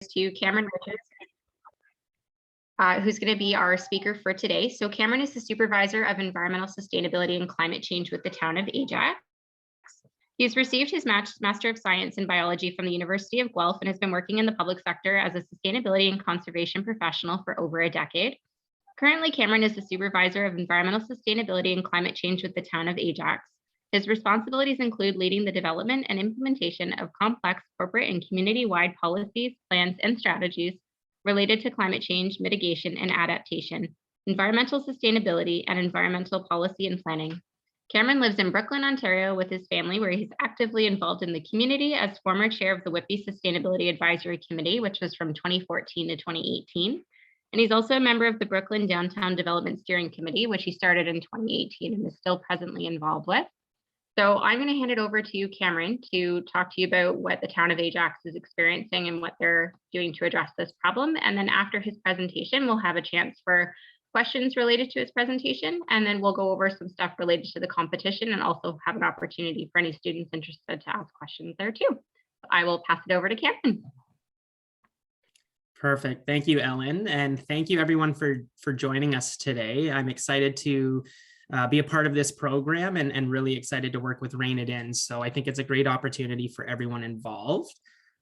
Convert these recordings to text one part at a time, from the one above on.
to Cameron Richards, who's going to be our speaker for today. So Cameron is the Supervisor of Environmental Sustainability and Climate Change with the Town of Ajax. He's received his Master of Science in Biology from the University of Guelph and has been working in the public sector as a sustainability and conservation professional for over a decade. Currently, Cameron is the Supervisor of Environmental Sustainability and Climate Change with the Town of Ajax. His responsibilities include leading the development and implementation of complex corporate and community-wide policies, plans, and strategies related to climate change, mitigation, and adaptation, environmental sustainability, and environmental policy and planning. Cameron lives in Brooklyn, Ontario with his family, where he's actively involved in the community as former chair of the Whitby Sustainability Advisory Committee, which was from 2014 to 2018. And he's also a member of the Brooklyn Downtown Development Steering Committee, which he started in 2018 and is still presently involved with. So I'm going to hand it over to you, Cameron, to talk to you about what the Town of Ajax is experiencing and what they're doing to address this problem. And then after his presentation, we'll have a chance for questions related to his presentation, and then we'll go over some stuff related to the competition and also have an opportunity for any students interested to ask questions there too. I will pass it over to Cameron. Perfect. Thank you, Ellen. And thank you everyone for joining us today. I'm excited to be a part of this program and really excited to work with Rein It In. So I think it's a great opportunity for everyone involved.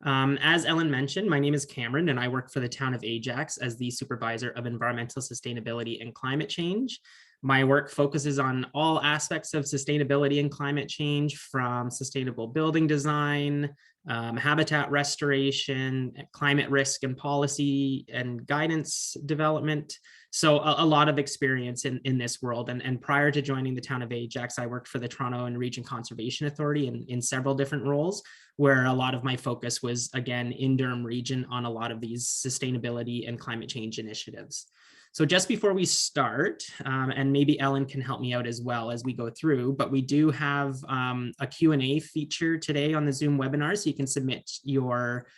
As Ellen mentioned, my name is Cameron and I work for the Town of Ajax as the Supervisor of Environmental Sustainability and Climate Change. My work focuses on all aspects of sustainability and climate change, from sustainable building design, habitat restoration, climate risk and policy and guidance development. So a lot of experience in this world. And prior to joining the Town of Ajax, I worked for the Toronto and Region Conservation Authority in several different roles, where a lot of my focus was, again, in Durham Region on a lot of these sustainability and climate change initiatives. So just before we start, and maybe Ellen can help me out as well as we go through, but we do have a Q&A feature today on the Zoom webinar, so you can submit your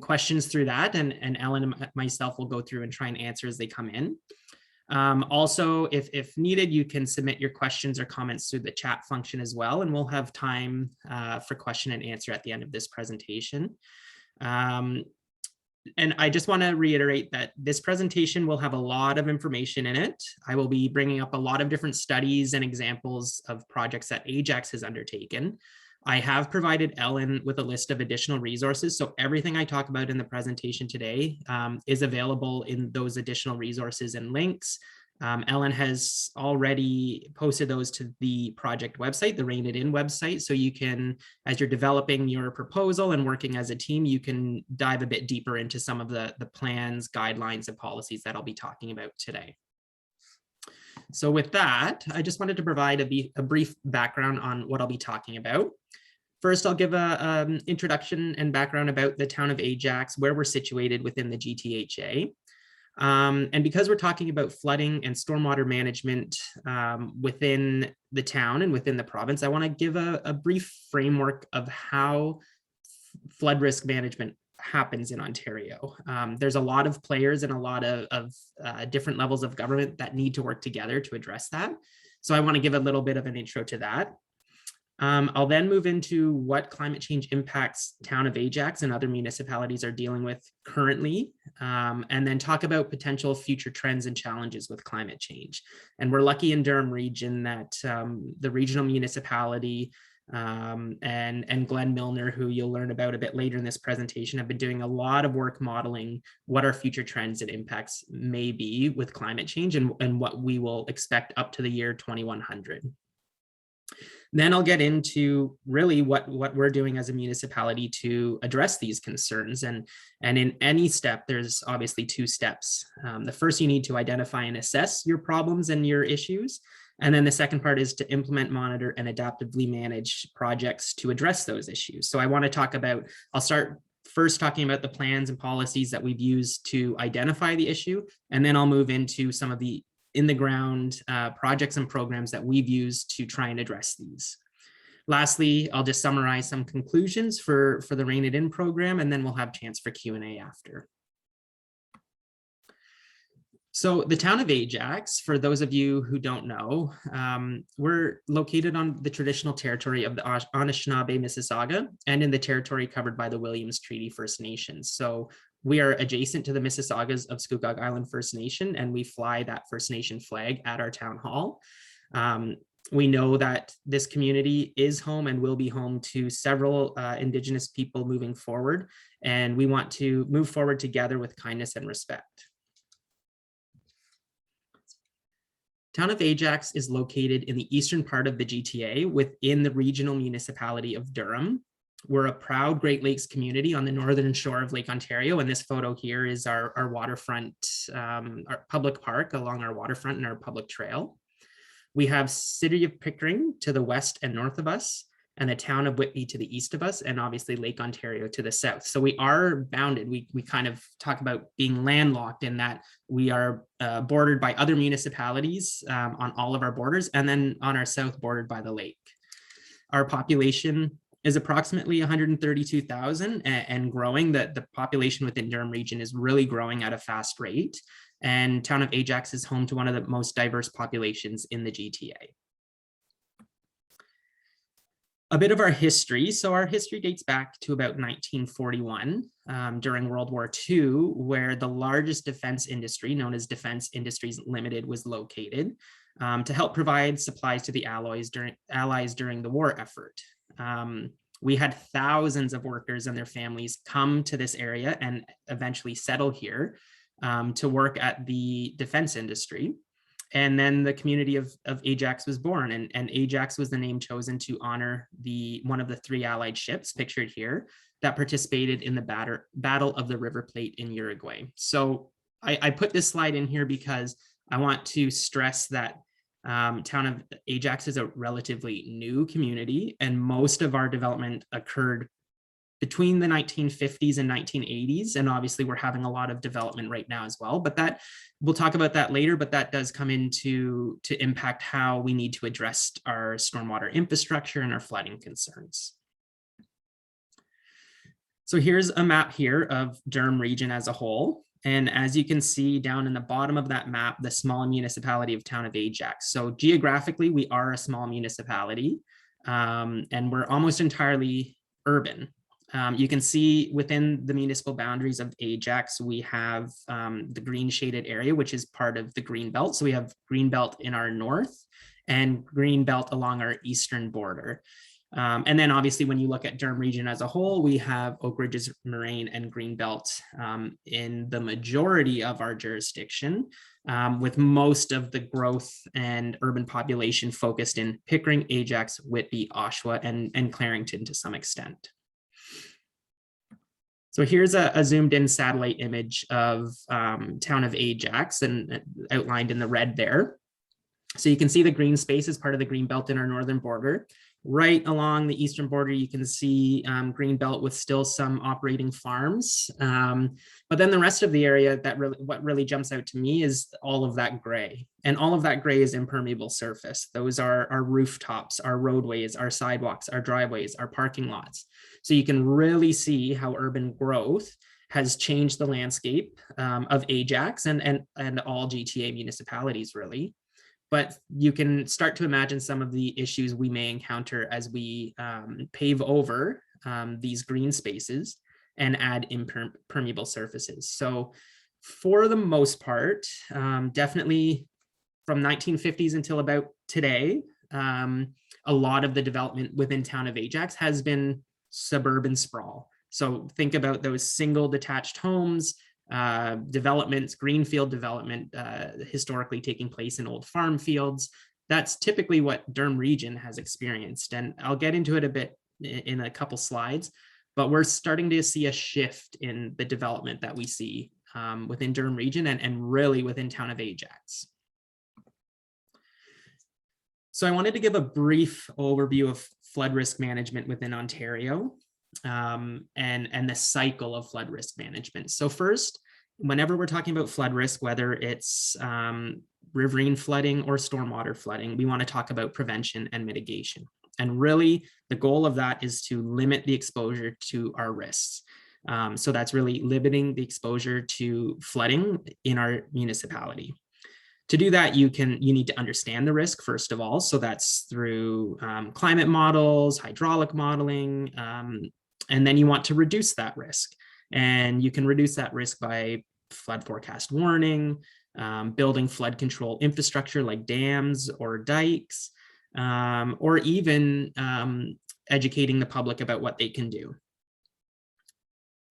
questions through that, and Ellen and myself will go through and try and answer as they come in. Also, if needed, you can submit your questions or comments through the chat function as well, and we'll have time for question and answer at the end of this presentation. And I just want to reiterate that this presentation will have a lot of information in it. I will be bringing up a lot of different studies and examples of projects that Ajax has undertaken. I have provided Ellen with a list of additional resources, so everything I talk about in the presentation today is available in those additional resources and links. Ellen has already posted those to the project website, the Rein It In website, so you can, as you're developing your proposal and working as a team, you can dive a bit deeper into some of the plans, guidelines, and policies that I'll be talking about today. So with that, I just wanted to provide a brief background on what I'll be talking about. First, I'll give an introduction and background about the Town of Ajax, where we're situated within the GTHA. And because we're talking about flooding and stormwater management within the town and within the province, I want to give a brief framework of how flood risk management happens in Ontario. There's a lot of players and a lot of different levels of government that need to work together to address that. So I want to give a little bit of an intro to that. I'll then move into what climate change impacts Town of Ajax and other municipalities are dealing with currently, and then talk about potential future trends and challenges with climate change. And we're lucky in Durham Region that the regional municipality and Glenn Milner, who you'll learn about a bit later in this presentation, have been doing a lot of work modeling what our future trends and impacts may be with climate change and what we will expect up to the year 2100. Then I'll get into really what we're doing as a municipality to address these concerns. And in any step, there's obviously two steps. The first, you need to identify and assess your problems and your issues. And then the second part is to implement, monitor, and adaptively manage projects to address those issues. So I want to talk about, I'll start first talking about the plans and policies that we've used to identify the issue, and then I'll move into some of the in the ground projects and programs that we've used to try and address these. Lastly, I'll just summarize some conclusions for the Rein It In program, and then we'll have a chance for Q&A after. So the Town of Ajax, for those of you who don't know, we're located on the traditional territory of the Anishinaabe Mississauga and in the territory covered by the Williams Treaty First Nations. So We are adjacent to the Mississaugas of Scugog Island First Nation, and we fly that First Nation flag at our town hall. We know that this community is home and will be home to several Indigenous people moving forward, and we want to move forward together with kindness and respect. Town of Ajax is located in the eastern part of the GTA within the regional municipality of Durham. We're a proud Great Lakes community on the northern shore of Lake Ontario, and this photo here is our waterfront, our public park along our waterfront and our public trail. We have City of Pickering to the west and north of us, and the town of Whitby to the east of us, and obviously Lake Ontario to the south. So we are bounded. We kind of talk about being landlocked in that we are bordered by other municipalities on all of our borders, and then on our south bordered by the lake. Our population is approximately 132,000 and growing. The population within Durham Region is really growing at a fast rate. And Town of Ajax is home to one of the most diverse populations in the GTA. A bit of our history. So our history dates back to about 1941 during World War II, where the largest defense industry known as Defense Industries Limited was located to help provide supplies to the Allies during the war effort. We had thousands of workers and their families come to this area and eventually settle here to work at the defense industry. And then the community of Ajax was born, and Ajax was the name chosen to honor one of the 3 Allied ships pictured here that participated in the Battle of the River Plate in Uruguay. So I put this slide in here because I want to stress that Town of Ajax is a relatively new community, and most of our development occurred between the 1950s and 1980s. And obviously we're having a lot of development right now as well, but that we'll talk about that later, but that does come into impact how we need to address our stormwater infrastructure and our flooding concerns. So here's a map here of Durham Region as a whole. And as you can see down in the bottom of that map, the small municipality of Town of Ajax. So geographically, we are a small municipality and we're almost entirely urban. You can see within the municipal boundaries of Ajax, we have the green shaded area, which is part of the green belt. So we have green belt in our north and green belt along our eastern border. And then obviously when you look at Durham Region as a whole, we have Oak Ridges, Moraine, and green belt in the majority of our jurisdiction, with most of the growth and urban population focused in Pickering, Ajax, Whitby, Oshawa, and Clarington to some extent. So here's a zoomed in satellite image of Town of Ajax and outlined in the red there. So you can see the green space is part of the green belt in our northern border. Right along the eastern border, you can see green belt with still some operating farms. But then the rest of the area, what really jumps out to me is all of that gray. And all of that gray is impermeable surface. Those are our rooftops, our roadways, our sidewalks, our driveways, our parking lots. So you can really see how urban growth has changed the landscape of Ajax and all GTA municipalities, really. But you can start to imagine some of the issues we may encounter as we pave over these green spaces and add impermeable surfaces. So for the most part, definitely from 1950s until about today, a lot of the development within Town of Ajax has been suburban sprawl. So think about those single detached homes, developments, greenfield development, historically taking place in old farm fields. That's typically what Durham Region has experienced. And I'll get into it a bit in a couple slides, but we're starting to see a shift in the development that we see within Durham Region and really within Town of Ajax. So I wanted to give a brief overview of flood risk management within Ontario and the cycle of flood risk management. So first, whenever we're talking about flood risk, whether it's riverine flooding or stormwater flooding, we want to talk about prevention and mitigation. And really, the goal of that is to limit the exposure to our risks. So that's really limiting the exposure to flooding in our municipality. To do that, you need to understand the risk, first of all. So that's through climate models, hydraulic modeling, and then you want to reduce that risk. And you can reduce that risk by flood forecast warning, building flood control infrastructure like dams or dikes, or even educating the public about what they can do.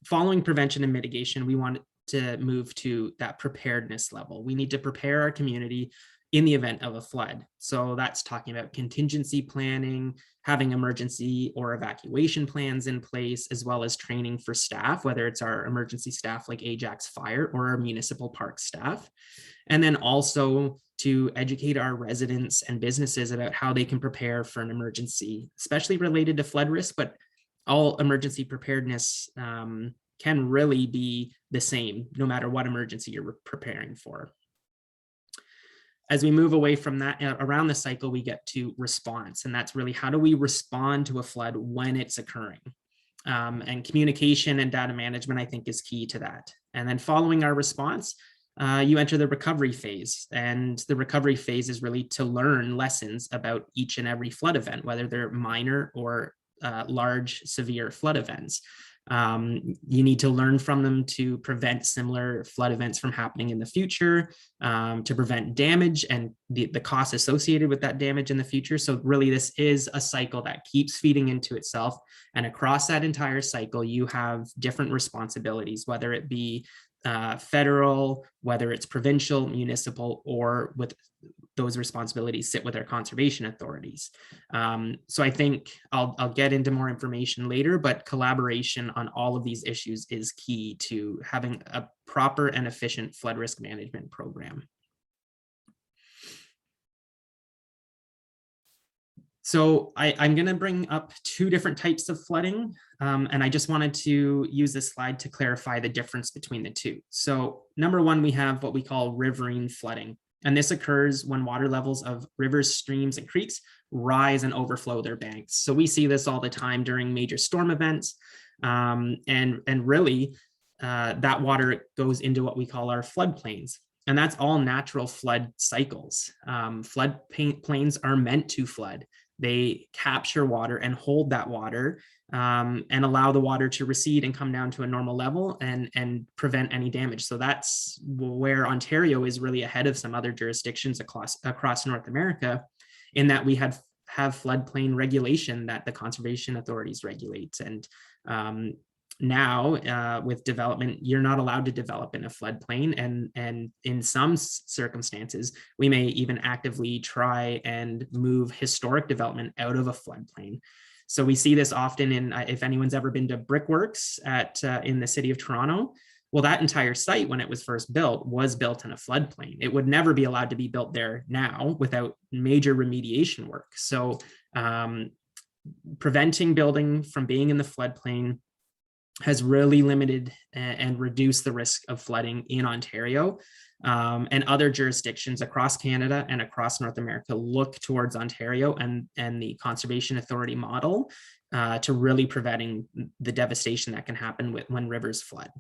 Following prevention and mitigation, we want to move to that preparedness level. We need to prepare our community in the event of a flood. So that's talking about contingency planning, having emergency or evacuation plans in place, as well as training for staff, whether it's our emergency staff like Ajax Fire or our municipal park staff. And then also to educate our residents and businesses about how they can prepare for an emergency, especially related to flood risk, but all emergency preparedness can really be the same, no matter what emergency you're preparing for. As we move away from that, around the cycle, we get to response. And that's really, how do we respond to a flood when it's occurring? And communication and data management, I think, is key to that. And then following our response, you enter the recovery phase. And the recovery phase is really to learn lessons about each and every flood event, whether they're minor or large, severe flood events. You need to learn from them to prevent similar flood events from happening in the future, to prevent damage and the costs associated with that damage in the future. So really, this is a cycle that keeps feeding into itself. And across that entire cycle, you have different responsibilities, whether it be federal, whether it's provincial, municipal, or with those responsibilities sit with our conservation authorities. So I think I'll get into more information later, but collaboration on all of these issues is key to having a proper and efficient flood risk management program. So I'm going to bring up two different types of flooding, and I just wanted to use this slide to clarify the difference between the two. So number one, we have what we call riverine flooding, and this occurs when water levels of rivers, streams, and creeks rise and overflow their banks. So we see this all the time during major storm events, and really that water goes into what we call our floodplains. And that's all natural flood cycles. Flood plains are meant to flood. They capture water and hold that water, and allow the water to recede and come down to a normal level and prevent any damage. So that's where Ontario is really ahead of some other jurisdictions across North America, in that we have floodplain regulation that the conservation authorities regulate. And now with development, you're not allowed to develop in a floodplain, and in some circumstances we may even actively try and move historic development out of a floodplain. So we see this often in, if anyone's ever been to Brickworks in the city of Toronto, well, that entire site, when it was first built, was built in a floodplain. It would never be allowed to be built there now without major remediation work. So preventing building from being in the floodplain has really limited and reduced the risk of flooding in Ontario, and other jurisdictions across Canada and across North America look towards Ontario and the Conservation Authority model to really preventing the devastation that can happen when rivers flood.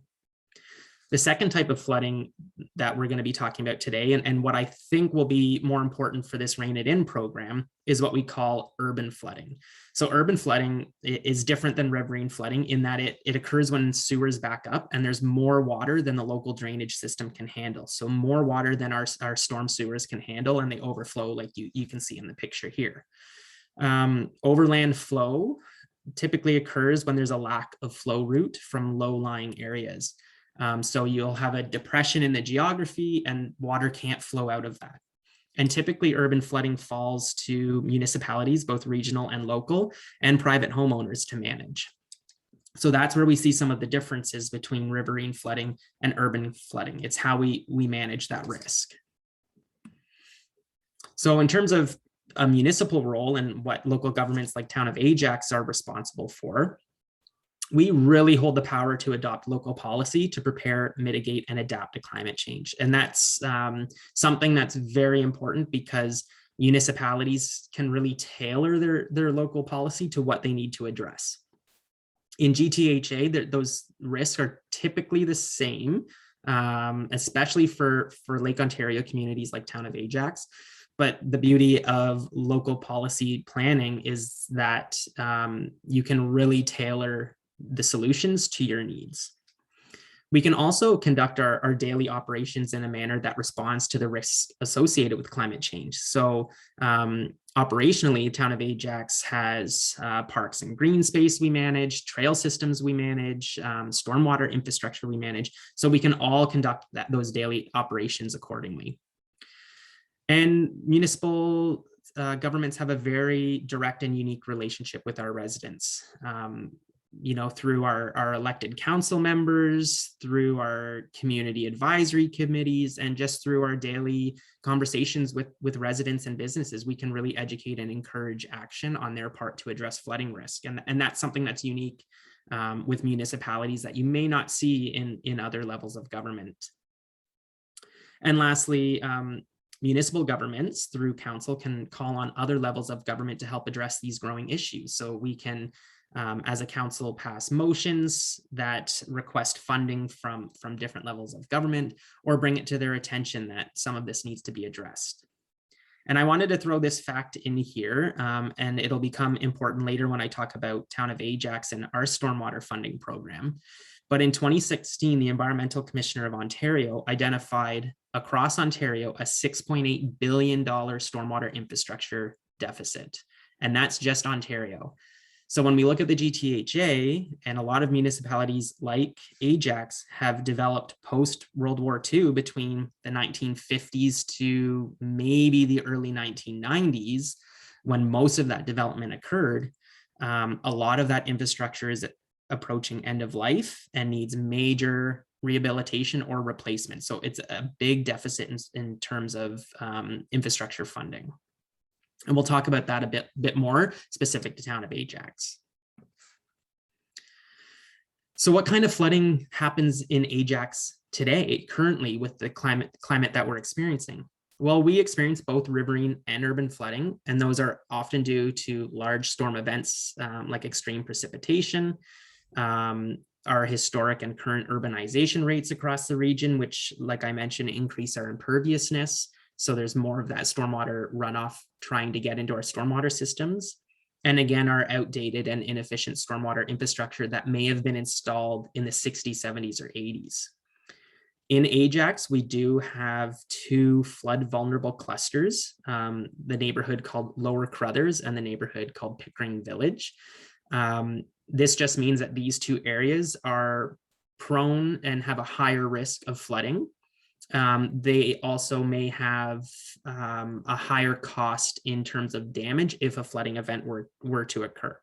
The second type of flooding that we're going to be talking about today, and what I think will be more important for this Rain It In program, is what we call urban flooding. So urban flooding is different than riverine flooding in that it occurs when sewers back up and there's more water than the local drainage system can handle. So more water than our storm sewers can handle, and they overflow like you can see in the picture here. Overland flow typically occurs when there's a lack of flow route from low-lying areas. So you'll have a depression in the geography and water can't flow out of that. And typically urban flooding falls to municipalities, both regional and local, and private homeowners to manage. So that's where we see some of the differences between riverine flooding and urban flooding. It's how we manage that risk. So in terms of a municipal role and what local governments like Town of Ajax are responsible for, we really hold the power to adopt local policy to prepare, mitigate, and adapt to climate change. And that's something that's very important, because municipalities can really tailor their local policy to what they need to address. In GTHA, those risks are typically the same, especially for Lake Ontario communities like Town of Ajax. But the beauty of local policy planning is that you can really tailor the solutions to your needs. We can also conduct our daily operations in a manner that responds to the risks associated with climate change. So operationally, Town of Ajax has parks and green space we manage, trail systems we manage, stormwater infrastructure we manage. So we can all conduct those daily operations accordingly. And municipal governments have a very direct and unique relationship with our residents. Through our elected council members, through our community advisory committees, and just through our daily conversations with residents and businesses, we can really educate and encourage action on their part to address flooding risk. And that's something that's unique with municipalities that you may not see in other levels of government. And lastly, municipal governments through council can call on other levels of government to help address these growing issues. So we can, as a council, pass motions that request funding from different levels of government, or bring it to their attention that some of this needs to be addressed. And I wanted to throw this fact in here, and it'll become important later when I talk about Town of Ajax and our stormwater funding program. But in 2016, the Environmental Commissioner of Ontario identified across Ontario a $6.8 billion stormwater infrastructure deficit. And that's just Ontario. So when we look at the GTHA, and a lot of municipalities like Ajax have developed post-World War II between the 1950s to maybe the early 1990s, when most of that development occurred, a lot of that infrastructure is approaching end of life and needs major rehabilitation or replacement. So it's a big deficit in terms of infrastructure funding. And we'll talk about that a bit more specific to Town of Ajax. So what kind of flooding happens in Ajax today, currently, with the climate that we're experiencing? Well, we experience both riverine and urban flooding, and those are often due to large storm events like extreme precipitation, our historic and current urbanization rates across the region, which, like I mentioned, increase our imperviousness. So there's more of that stormwater runoff trying to get into our stormwater systems. And again, our outdated and inefficient stormwater infrastructure that may have been installed in the 60s, 70s, or 80s. In Ajax, we do have two flood vulnerable clusters, the neighborhood called Lower Crothers and the neighborhood called Pickering Village. This just means that these two areas are prone and have a higher risk of flooding. They also may have a higher cost in terms of damage if a flooding event were to occur.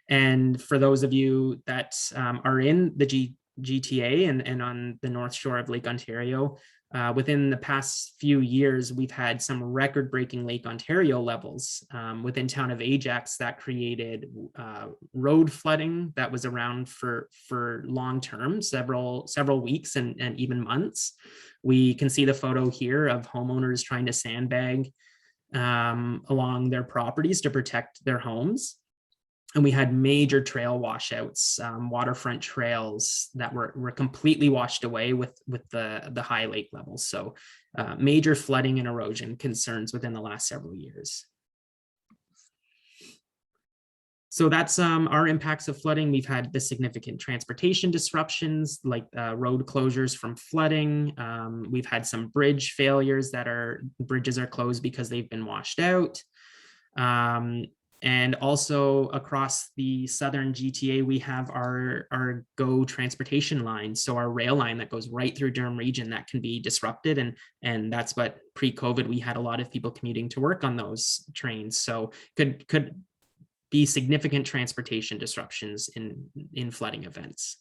And for those of you that are in the GTA and on the North Shore of Lake Ontario, within the past few years, we've had some record-breaking Lake Ontario levels within Town of Ajax that created road flooding that was around for long term, several weeks and even months. We can see the photo here of homeowners trying to sandbag along their properties to protect their homes. And we had major trail washouts, waterfront trails that were completely washed away with the high lake levels. So major flooding and erosion concerns within the last several years. So that's our impacts of flooding. We've had the significant transportation disruptions like road closures from flooding. We've had some bridge failures bridges are closed because they've been washed out. And also across the southern GTA, we have our GO transportation line. So our rail line that goes right through Durham Region that can be disrupted. And that's what pre-COVID, we had a lot of people commuting to work on those trains. So could be significant transportation disruptions in flooding events.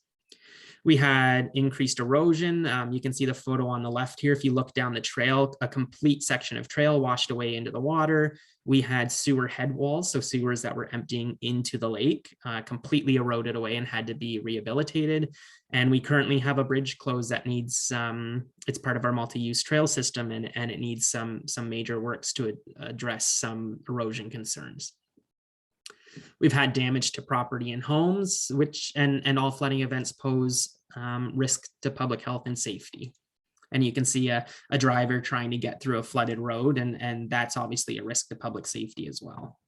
We had increased erosion. You can see the photo on the left here. If you look down the trail, a complete section of trail washed away into the water. We had sewer head walls, so sewers that were emptying into the lake, completely eroded away and had to be rehabilitated. And we currently have a bridge closed that needs, it's part of our multi-use trail system, and it needs some major works to address some erosion concerns. We've had damage to property and homes, which and all flooding events pose risk to public health and safety. And you can see a driver trying to get through a flooded road, and that's obviously a risk to public safety as well.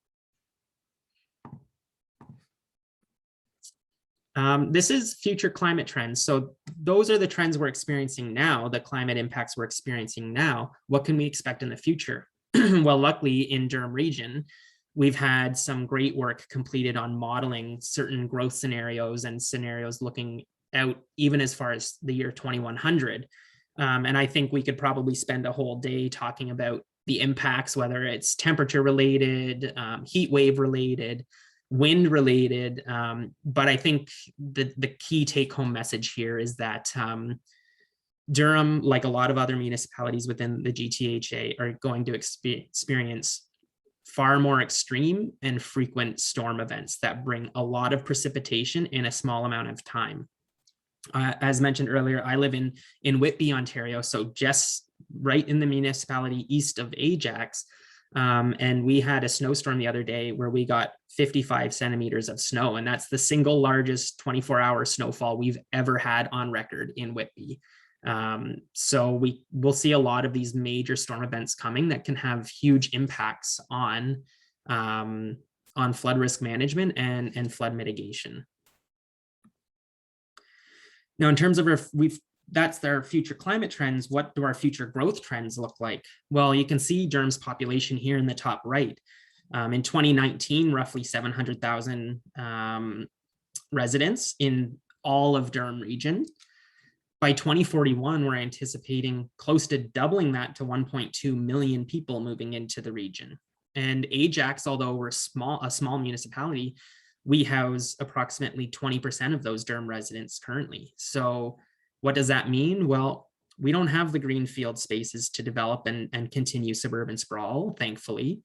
This is future climate trends. So those are the trends we're experiencing now, the climate impacts we're experiencing now. What can we expect in the future? Well, luckily in Durham Region, we've had some great work completed on modeling certain growth scenarios and scenarios looking out even as far as the year 2100. And I think we could probably spend a whole day talking about the impacts, whether it's temperature related, heat wave related, wind related. But I think the key take home message here is that Durham, like a lot of other municipalities within the GTHA, are going to experience far more extreme and frequent storm events that bring a lot of precipitation in a small amount of time. As mentioned earlier, I live in Whitby, Ontario, so just right in the municipality east of Ajax. And we had a snowstorm the other day where we got 55 centimeters of snow, and that's the single largest 24-hour snowfall we've ever had on record in Whitby. So we will see a lot of these major storm events coming that can have huge impacts on flood risk management and flood mitigation. Now, in terms of that's their future climate trends. What do our future growth trends look like? Well, you can see Durham's population here in the top right. In 2019, roughly 700,000 residents in all of Durham Region. By 2041, we're anticipating close to doubling that to 1.2 million people moving into the region. And Ajax, although we're a small municipality, we house approximately 20% of those Durham residents currently. So what does that mean? Well, we don't have the greenfield spaces to develop and continue suburban sprawl, thankfully.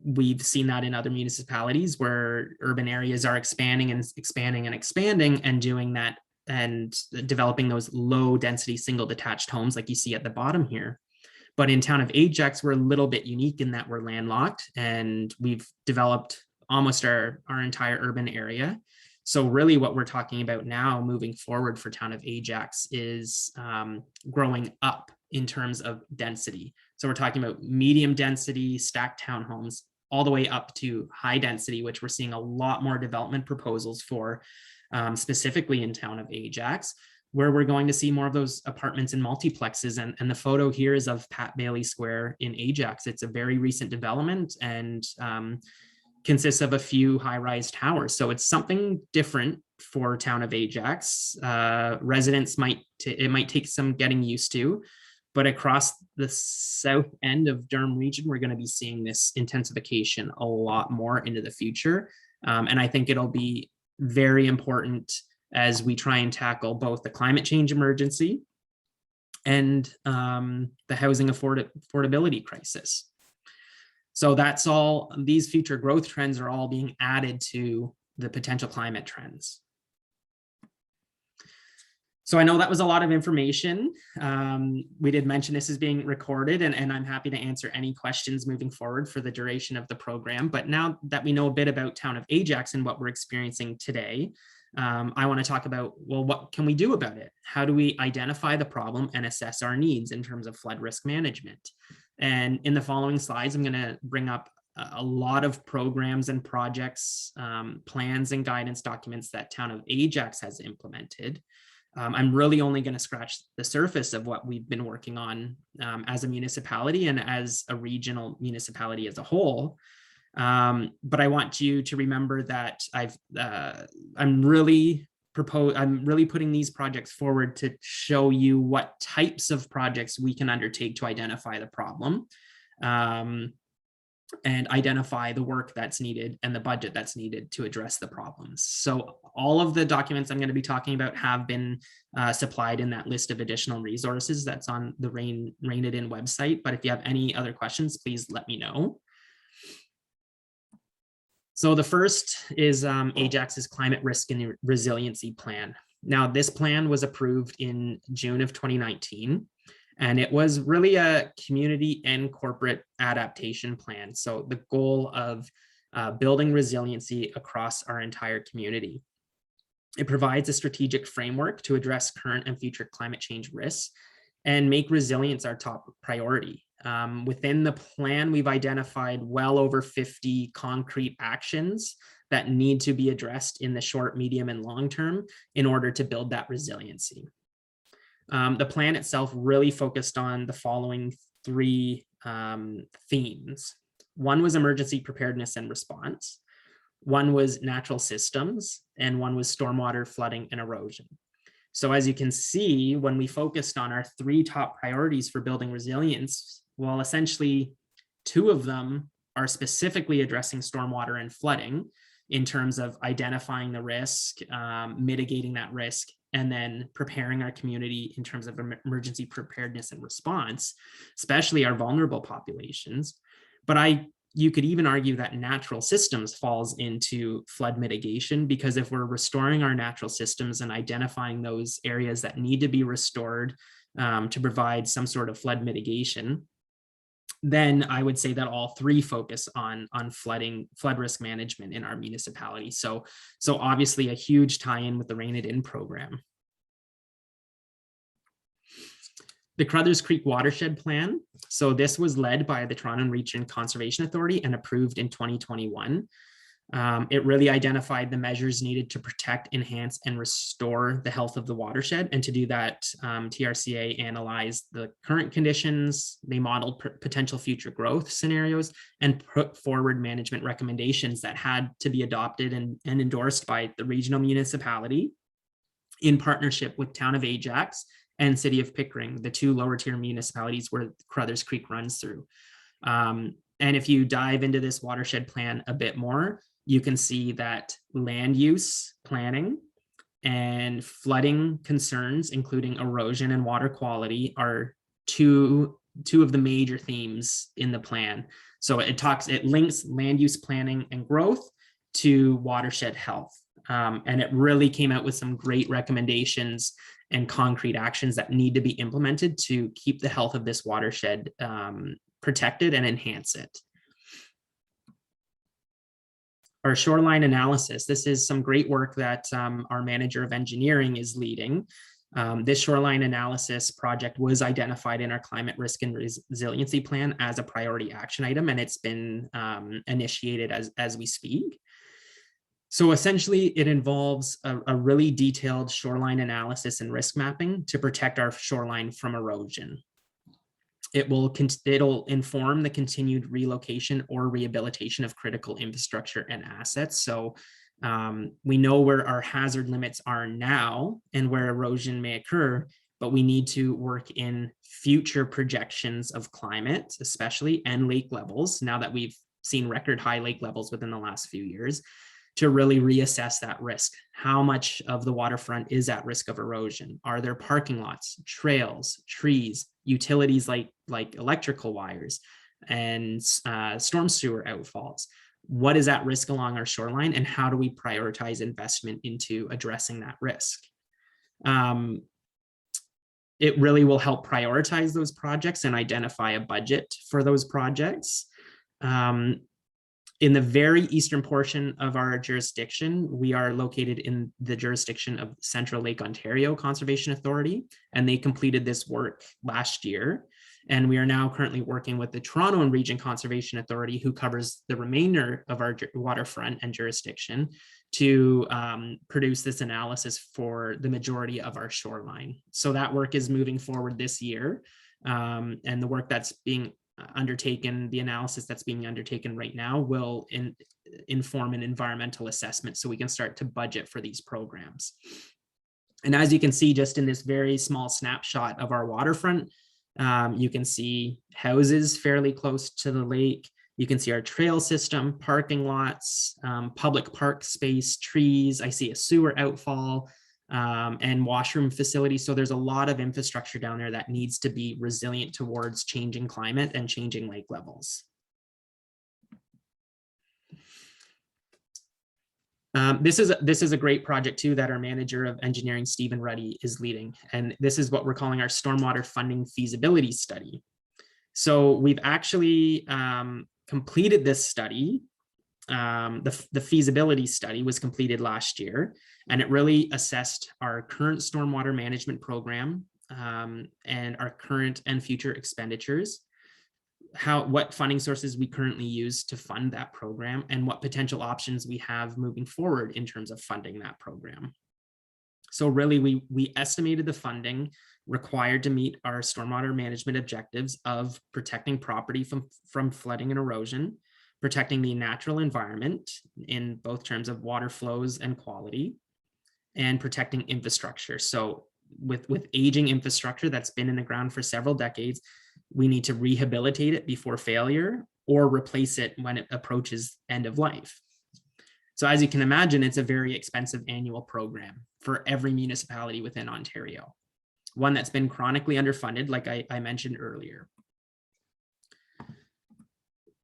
We've seen that in other municipalities where urban areas are expanding and expanding and expanding and doing that and developing those low density single detached homes like you see at the bottom here. But in Town of Ajax, we're a little bit unique in that we're landlocked and we've developed almost our entire urban area. So really what we're talking about now moving forward for Town of Ajax is growing up in terms of density. So we're talking about medium density stacked townhomes all the way up to high density, which we're seeing a lot more development proposals for, specifically in Town of Ajax, where we're going to see more of those apartments and multiplexes. And the photo here is of Pat Bailey Square in Ajax. It's a very recent development and consists of a few high-rise towers. So it's something different for Town of Ajax. Residents might take some getting used to, but across the south end of Durham Region, we're going to be seeing this intensification a lot more into the future. And I think it'll be very important as we try and tackle both the climate change emergency and the housing affordability crisis. So that's all, these future growth trends are all being added to the potential climate trends. So I know that was a lot of information. We did mention this is being recorded and I'm happy to answer any questions moving forward for the duration of the program. But now that we know a bit about Town of Ajax and what we're experiencing today, I want to talk about, well, what can we do about it? How do we identify the problem and assess our needs in terms of flood risk management? And in the following slides, I'm going to bring up a lot of programs and projects, plans and guidance documents that Town of Ajax has implemented. I'm really only going to scratch the surface of what we've been working on as a municipality and as a regional municipality as a whole. But I want you to remember that I'm really putting these projects forward to show you what types of projects we can undertake to identify the problem and identify the work that's needed and the budget that's needed to address the problems. So all of the documents I'm going to be talking about have been supplied in that list of additional resources that's on the Rain It In website. But if you have any other questions, please let me know. So the first is Ajax's Climate Risk and Resiliency Plan. Now, this plan was approved in June of 2019, and it was really a community and corporate adaptation plan. So the goal of building resiliency across our entire community. It provides a strategic framework to address current and future climate change risks and make resilience our top priority. Within the plan, we've identified well over 50 concrete actions that need to be addressed in the short, medium, and long term in order to build that resiliency. The plan itself really focused on the following three themes. One was emergency preparedness and response. One was natural systems, and one was stormwater, flooding, and erosion. So as you can see, when we focused on our three top priorities for building resilience, well, essentially two of them are specifically addressing stormwater and flooding in terms of identifying the risk, mitigating that risk, and then preparing our community in terms of emergency preparedness and response, especially our vulnerable populations. But you could even argue that natural systems falls into flood mitigation, because if we're restoring our natural systems and identifying those areas that need to be restored to provide some sort of flood mitigation, then I would say that all three focus on flood risk management in our municipality. So obviously a huge tie-in with the Rain It In program. The Crothers Creek Watershed Plan. So this was led by the Toronto Region Conservation Authority and approved in 2021. It really identified the measures needed to protect, enhance, and restore the health of the watershed. And to do that, TRCA analyzed the current conditions, they modeled potential future growth scenarios, and put forward management recommendations that had to be adopted and endorsed by the regional municipality in partnership with Town of Ajax and City of Pickering, the two lower tier municipalities where Crothers Creek runs through. And if you dive into this watershed plan a bit more, you can see that land use planning and flooding concerns, including erosion and water quality, are two of the major themes in the plan. So it links land use planning and growth to watershed health. And it really came out with some great recommendations and concrete actions that need to be implemented to keep the health of this watershed protected and enhance it. Our shoreline analysis. This is some great work that our manager of engineering is leading. This shoreline analysis project was identified in our climate risk and resiliency plan as a priority action item, and it's been initiated as we speak. So essentially, it involves a really detailed shoreline analysis and risk mapping to protect our shoreline from erosion. It'll inform the continued relocation or rehabilitation of critical infrastructure and assets. So we know where our hazard limits are now and where erosion may occur, but we need to work in future projections of climate, especially, and lake levels, now that we've seen record high lake levels within the last few years, to really reassess that risk. How much of the waterfront is at risk of erosion? Are there parking lots, trails, trees, utilities like electrical wires, and storm sewer outfalls? What is at risk along our shoreline, and how do we prioritize investment into addressing that risk? It really will help prioritize those projects and identify a budget for those projects. In the very eastern portion of our jurisdiction, we are located in the jurisdiction of Central Lake Ontario Conservation Authority, and they completed this work last year. And we are now currently working with the Toronto Region Conservation Authority, who covers the remainder of our waterfront and jurisdiction, to produce this analysis for the majority of our shoreline. So that work is moving forward this year. And the work that's being undertaken, the analysis that's being undertaken right now, will inform an environmental assessment so we can start to budget for these programs. And as you can see, just in this very small snapshot of our waterfront, you can see houses fairly close to the lake. You can see our trail system, parking lots, public park space, trees. I see a sewer outfall, and washroom facilities. So there's a lot of infrastructure down there that needs to be resilient towards changing climate and changing lake levels. This is a great project too that our manager of engineering, Stephen Ruddy, is leading. And this is what we're calling our stormwater funding feasibility study. So we've actually completed this study. The feasibility study was completed last year, and it really assessed our current stormwater management program and our current and future expenditures. what funding sources we currently use to fund that program and what potential options we have moving forward in terms of funding that program. So really, we estimated the funding required to meet our stormwater management objectives of protecting property from flooding and erosion, protecting the natural environment in both terms of water flows and quality, and protecting infrastructure. So with aging infrastructure that's been in the ground for several decades, we need to rehabilitate it before failure or replace it when it approaches end of life. So as you can imagine, it's a very expensive annual program for every municipality within Ontario, one that's been chronically underfunded, like I mentioned earlier.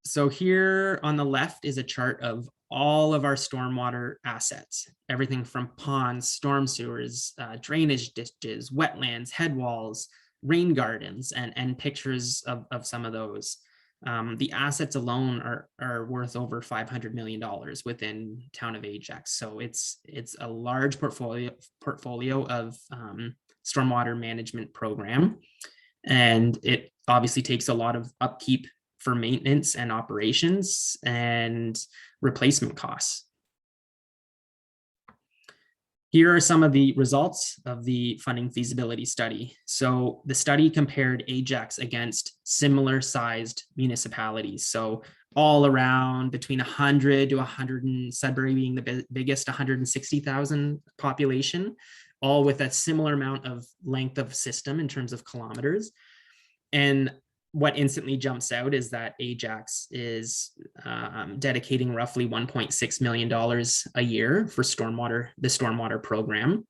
So here on the left is a chart of all of our stormwater assets, everything from ponds, storm sewers, drainage ditches, wetlands, head walls, rain gardens, and pictures of some of those. The assets alone are worth over $500 million within Town of Ajax. So it's a large portfolio of stormwater management program. And it obviously takes a lot of upkeep for maintenance and operations and replacement costs. Here are some of the results of the funding feasibility study. So the study compared Ajax against similar sized municipalities. So all around between 100 to 100, and Sudbury being the biggest, 160,000 population, all with a similar amount of length of system in terms of kilometers. And what instantly jumps out is that Ajax is dedicating roughly $1.6 million a year for the stormwater program.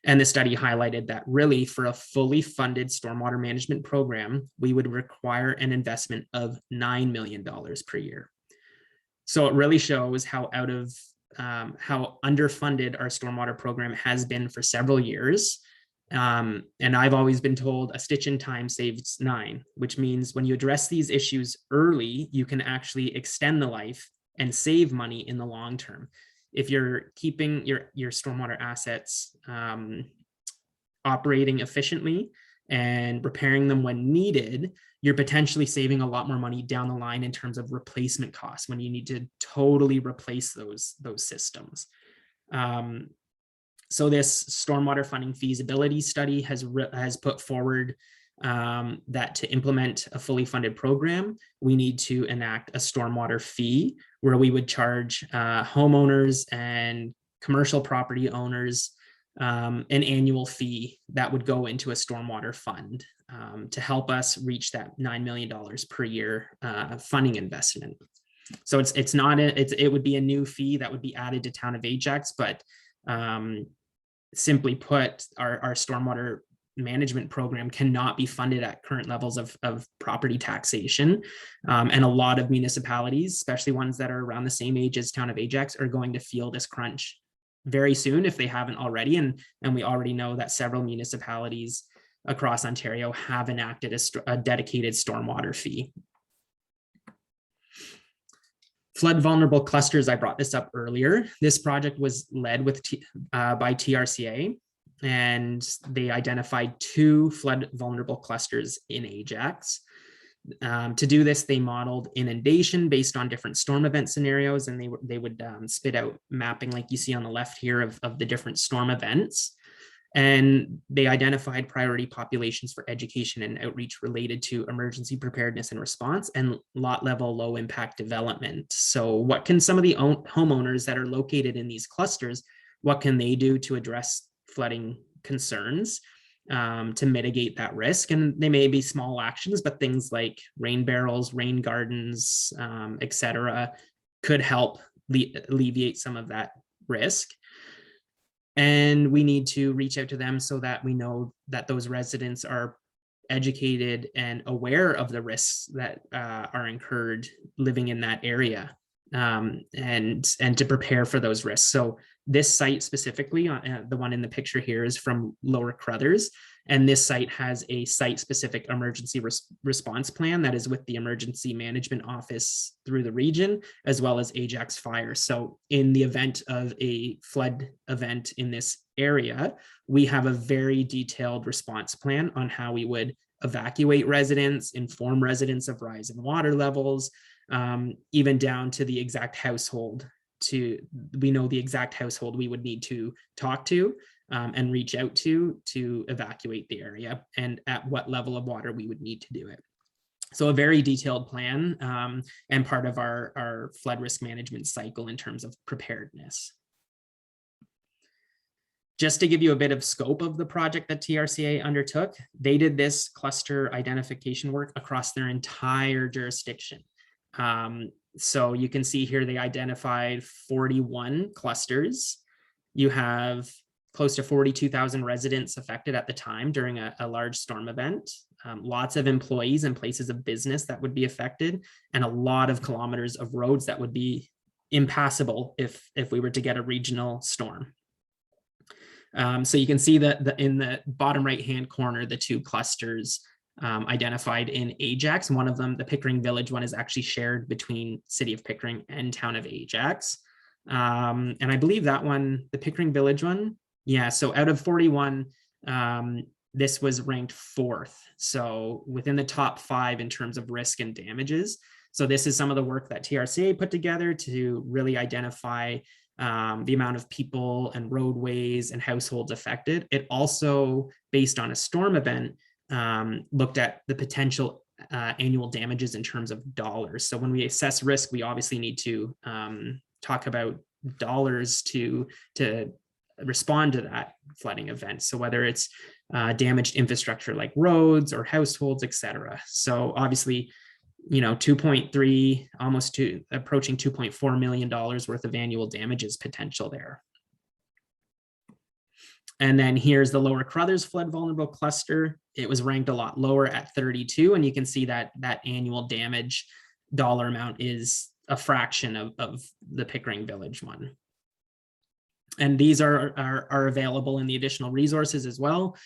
And the study highlighted that really for a fully funded stormwater management program, we would require an investment of $9 million per year. So it really shows how how underfunded our stormwater program has been for several years. And I've always been told a stitch in time saves 9, which means when you address these issues early, you can actually extend the life and save money in the long term. If you're keeping your stormwater assets operating efficiently and repairing them when needed, you're potentially saving a lot more money down the line in terms of replacement costs when you need to totally replace those systems. So this stormwater funding feasibility study has put forward that to implement a fully funded program, we need to enact a stormwater fee where we would charge homeowners and commercial property owners an annual fee that would go into a stormwater fund to help us reach that $9 million per year funding investment. So it would be a new fee that would be added to Town of Ajax, but simply put, our stormwater management program cannot be funded at current levels of property taxation. And a lot of municipalities, especially ones that are around the same age as Town of Ajax, are going to feel this crunch very soon if they haven't already. And we already know that several municipalities across Ontario have enacted a dedicated stormwater fee. Flood vulnerable clusters, I brought this up earlier. This project was led by TRCA, and they identified 2 flood vulnerable clusters in Ajax. To do this, they modeled inundation based on different storm event scenarios, and they would spit out mapping like you see on the left here of the different storm events. And they identified priority populations for education and outreach related to emergency preparedness and response and lot level low impact development. So what can some of the homeowners that are located in these clusters, what can they do to address flooding concerns to mitigate that risk? And they may be small actions, but things like rain barrels, rain gardens, et cetera, could help alleviate some of that risk. And we need to reach out to them so that we know that those residents are educated and aware of the risks that are incurred living in that area, and to prepare for those risks. So this site specifically, the one in the picture here, is from Lower Crothers, and this site has a site-specific emergency response plan that is with the Emergency Management Office through the region, as well as Ajax Fire. So in the event of a flood event in this area, we have a very detailed response plan on how we would evacuate residents, inform residents of rise in water levels, even down to the exact household. We know the exact household we would need to talk to and reach out to evacuate the area, and at what level of water we would need to do it. So a very detailed plan and part of our flood risk management cycle in terms of preparedness. Just to give you a bit of scope of the project that TRCA undertook, they did this cluster identification work across their entire jurisdiction. So you can see here they identified 41 clusters. You have close to 42,000 residents affected at the time during a large storm event. Lots of employees and places of business that would be affected, and a lot of kilometers of roads that would be impassable if we were to get a regional storm. So you can see that in the bottom right-hand corner, the two clusters identified in Ajax. One of them, the Pickering Village one, is actually shared between City of Pickering and Town of Ajax. And I believe that one, the Pickering Village one, yeah, so out of 41, this was ranked 4th. So within the top 5 in terms of risk and damages. So this is some of the work that TRCA put together to really identify the amount of people and roadways and households affected. It also, based on a storm event, looked at the potential annual damages in terms of dollars. So when we assess risk, we obviously need to talk about dollars to respond to that flooding event. So whether it's damaged infrastructure like roads or households, etc. So obviously, 2.3, almost approaching $2.4 million worth of annual damages potential there. And then here's the Lower Crothers flood vulnerable cluster. It was ranked a lot lower at 32, and you can see that annual damage dollar amount is a fraction of the Pickering Village one. And these are available in the additional resources as well.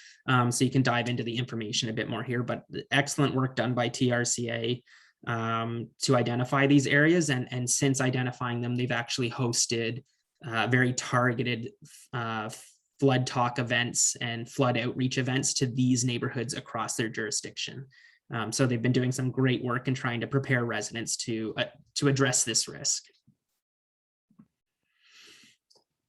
So you can dive into the information a bit more here, but excellent work done by TRCA to identify these areas. And since identifying them, they've actually hosted very targeted flood talk events and flood outreach events to these neighborhoods across their jurisdiction. So they've been doing some great work in trying to prepare residents to address this risk.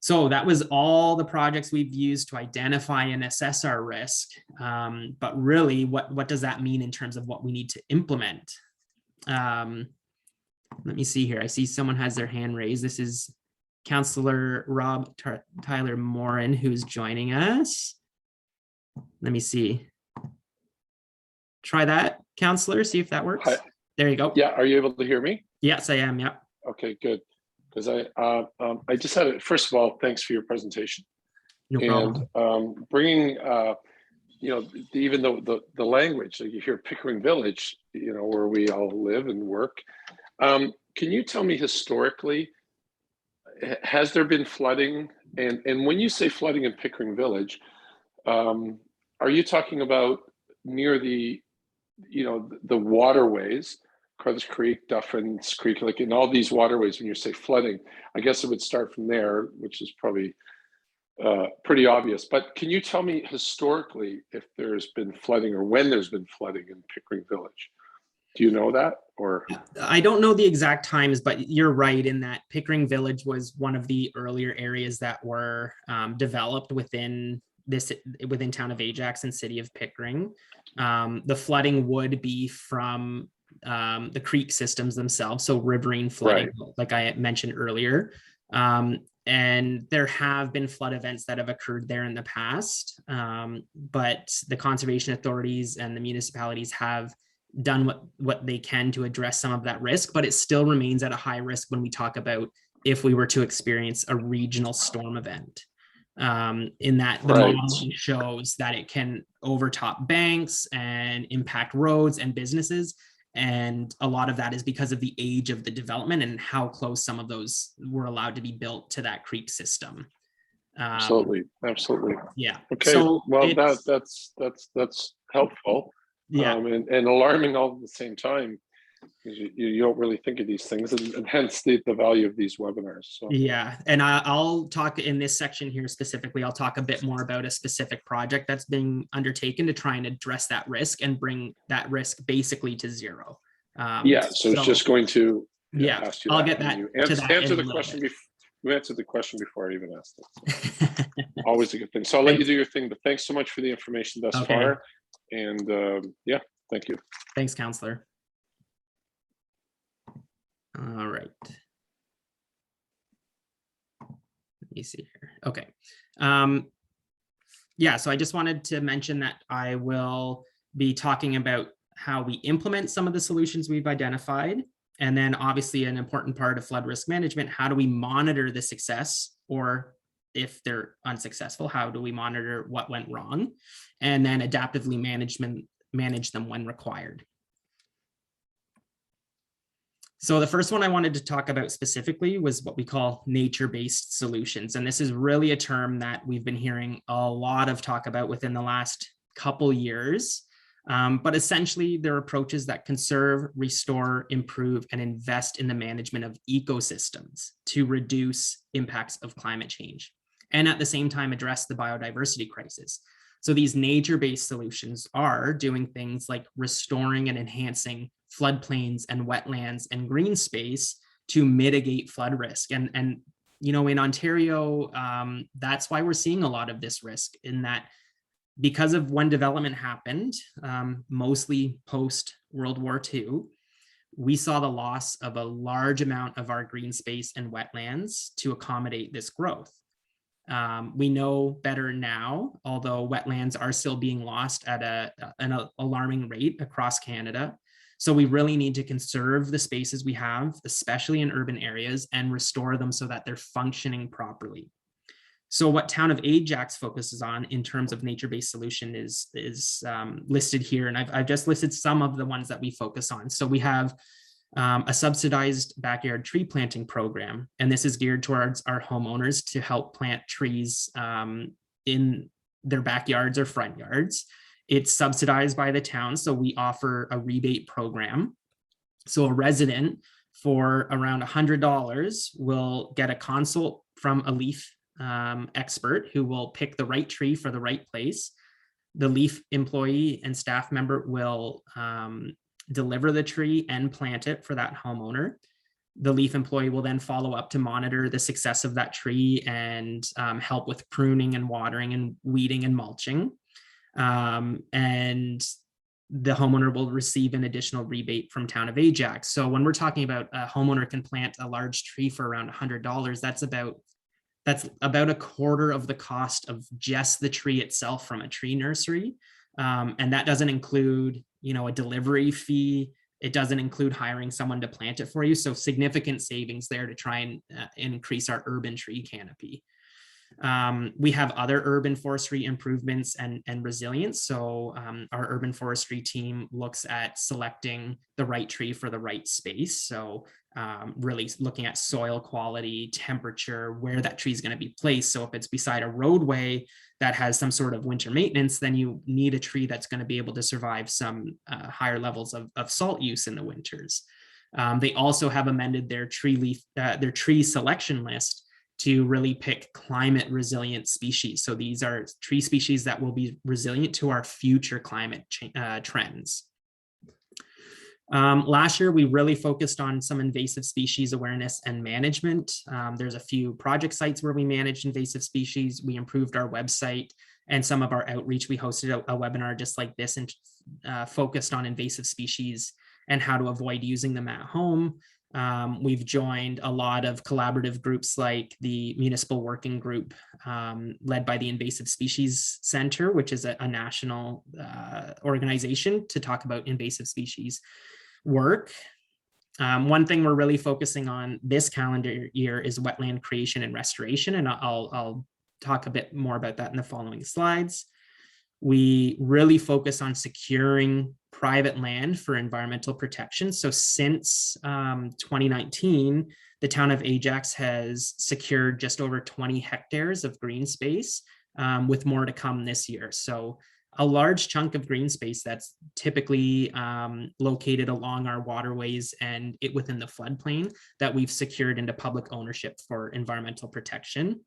So that was all the projects we've used to identify and assess our risk. But really, what does that mean in terms of what we need to implement? Let me see here. I see someone has their hand raised. This is Councillor Rob Tyler Morin, who's joining us. Let me see. Try that, Councillor, see if that works. Hi. There you go. Yeah, are you able to hear me? Yes, I am, yeah. Okay, good. Because I just had it. First of all, thanks for your presentation. No problem. And bringing, even though the language, like you hear Pickering Village, where we all live and work. Can you tell me historically, has there been flooding? And when you say flooding in Pickering Village, are you talking about near the waterways, Crothers Creek, Duffins Creek, like in all these waterways? When you say flooding, I guess it would start from there, which is probably pretty obvious. But can you tell me historically if there's been flooding or when there's been flooding in Pickering Village? Do you know that? Or I don't know the exact times, but you're right in that Pickering Village was one of the earlier areas that were developed within Town of Ajax and City of Pickering. The flooding would be from the creek systems themselves, so riverine flooding, right, like I mentioned earlier. And there have been flood events that have occurred there in the past, but the conservation authorities and the municipalities have done what they can to address some of that risk, but it still remains at a high risk when we talk about if we were to experience a regional storm event. In that the right, modeling shows that it can overtop banks and impact roads and businesses. And a lot of that is because of the age of the development and how close some of those were allowed to be built to that creek system. Absolutely. Yeah. Okay. So well, that's helpful. Yeah. And alarming all at the same time. because you don't really think of these things, and hence the value of these webinars. So Yeah, and I'll talk in this section here specifically, I'll talk a bit more about a specific project that's being undertaken to try and address that risk and bring that risk basically to zero. yeah, so it's just going to ask you I'll that. get that You to that answer in a the little question bit. you answered the question before I even asked it. So always a good thing. So I'll let you do your thing, but thanks so much for the information thus far. And yeah, thank you. Thanks, Counselor. All right. Let me see here. Okay. Yeah, so I just wanted to mention that I will be talking about how we implement some of the solutions we've identified. And then obviously an important part of flood risk management, how do we monitor the success, or if they're unsuccessful, how do we monitor what went wrong? And then adaptively manage them when required. So the first one I wanted to talk about specifically was what we call nature-based solutions. And this is really a term that we've been hearing a lot of talk about within the last couple years. But essentially, they're approaches that conserve, restore, improve, and invest in the management of ecosystems to reduce impacts of climate change, and at the same time address the biodiversity crisis. So these nature-based solutions are doing things like restoring and enhancing floodplains and wetlands and green space to mitigate flood risk. And you know, in Ontario, that's why we're seeing a lot of this risk, in that because of when development happened, mostly post World War II, we saw the loss of a large amount of our green space and wetlands to accommodate this growth. We know better now, although wetlands are still being lost at an alarming rate across Canada. So we really need to conserve the spaces we have, especially in urban areas, and restore them so that they're functioning properly. So what Town of Ajax focuses on in terms of nature-based solution is listed here. And I've just listed some of the ones that we focus on. So we have a subsidized backyard tree planting program, and this is geared towards our homeowners to help plant trees in their backyards or front yards. It's subsidized by the town, so we offer a rebate program. So a resident for around $100 will get a consult from a leaf expert who will pick the right tree for the right place. The leaf employee and staff member will deliver the tree and plant it for that homeowner. The leaf employee will then follow up to monitor the success of that tree and help with pruning and watering and weeding and mulching. And the homeowner will receive an additional rebate from Town of Ajax. So when we're talking about a homeowner can plant a large tree for around $100, that's about a quarter of the cost of just the tree itself from a tree nursery. And that doesn't include, you know, a delivery fee. It doesn't include hiring someone to plant it for you. So significant savings there to try and increase our urban tree canopy. We have other urban forestry improvements and resilience. So our urban forestry team looks at selecting the right tree for the right space. So really looking at soil quality, temperature, where that tree is going to be placed. So if it's beside a roadway that has some sort of winter maintenance, then you need a tree that's going to be able to survive some higher levels of salt use in the winters. They also have amended their tree selection list to really pick climate resilient species. So these are tree species that will be resilient to our future climate trends. Last year, we really focused on some invasive species awareness and management. There's a few project sites where we managed invasive species. We improved our website and some of our outreach. We hosted a webinar just like this and focused on invasive species and how to avoid using them at home. We've joined a lot of collaborative groups like the Municipal Working Group led by the Invasive Species Center, which is a national organization to talk about invasive species work. One thing we're really focusing on this calendar year is wetland creation and restoration, and I'll talk a bit more about that in the following slides. We really focus on securing private land for environmental protection. So since 2019, the Town of Ajax has secured just over 20 hectares of green space, with more to come this year. So a large chunk of green space that's typically located along our waterways and within the floodplain that we've secured into public ownership for environmental protection.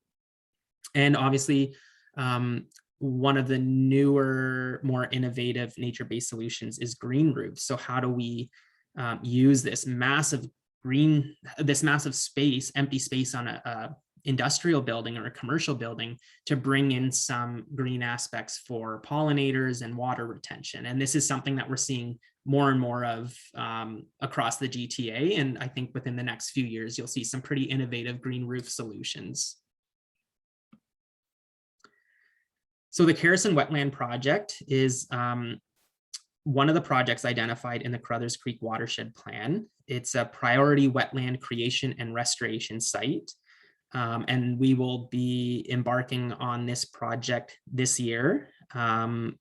And obviously, one of the newer, more innovative nature-based solutions is green roofs. So how do we use this massive space, empty space on a industrial building or a commercial building to bring in some green aspects for pollinators and water retention? And this is something that we're seeing more and more of across the GTA. And I think within the next few years, you'll see some pretty innovative green roof solutions. So the Carrison Wetland Project is one of the projects identified in the Crothers Creek Watershed Plan. It's a priority wetland creation and restoration site. And we will be embarking on this project this year.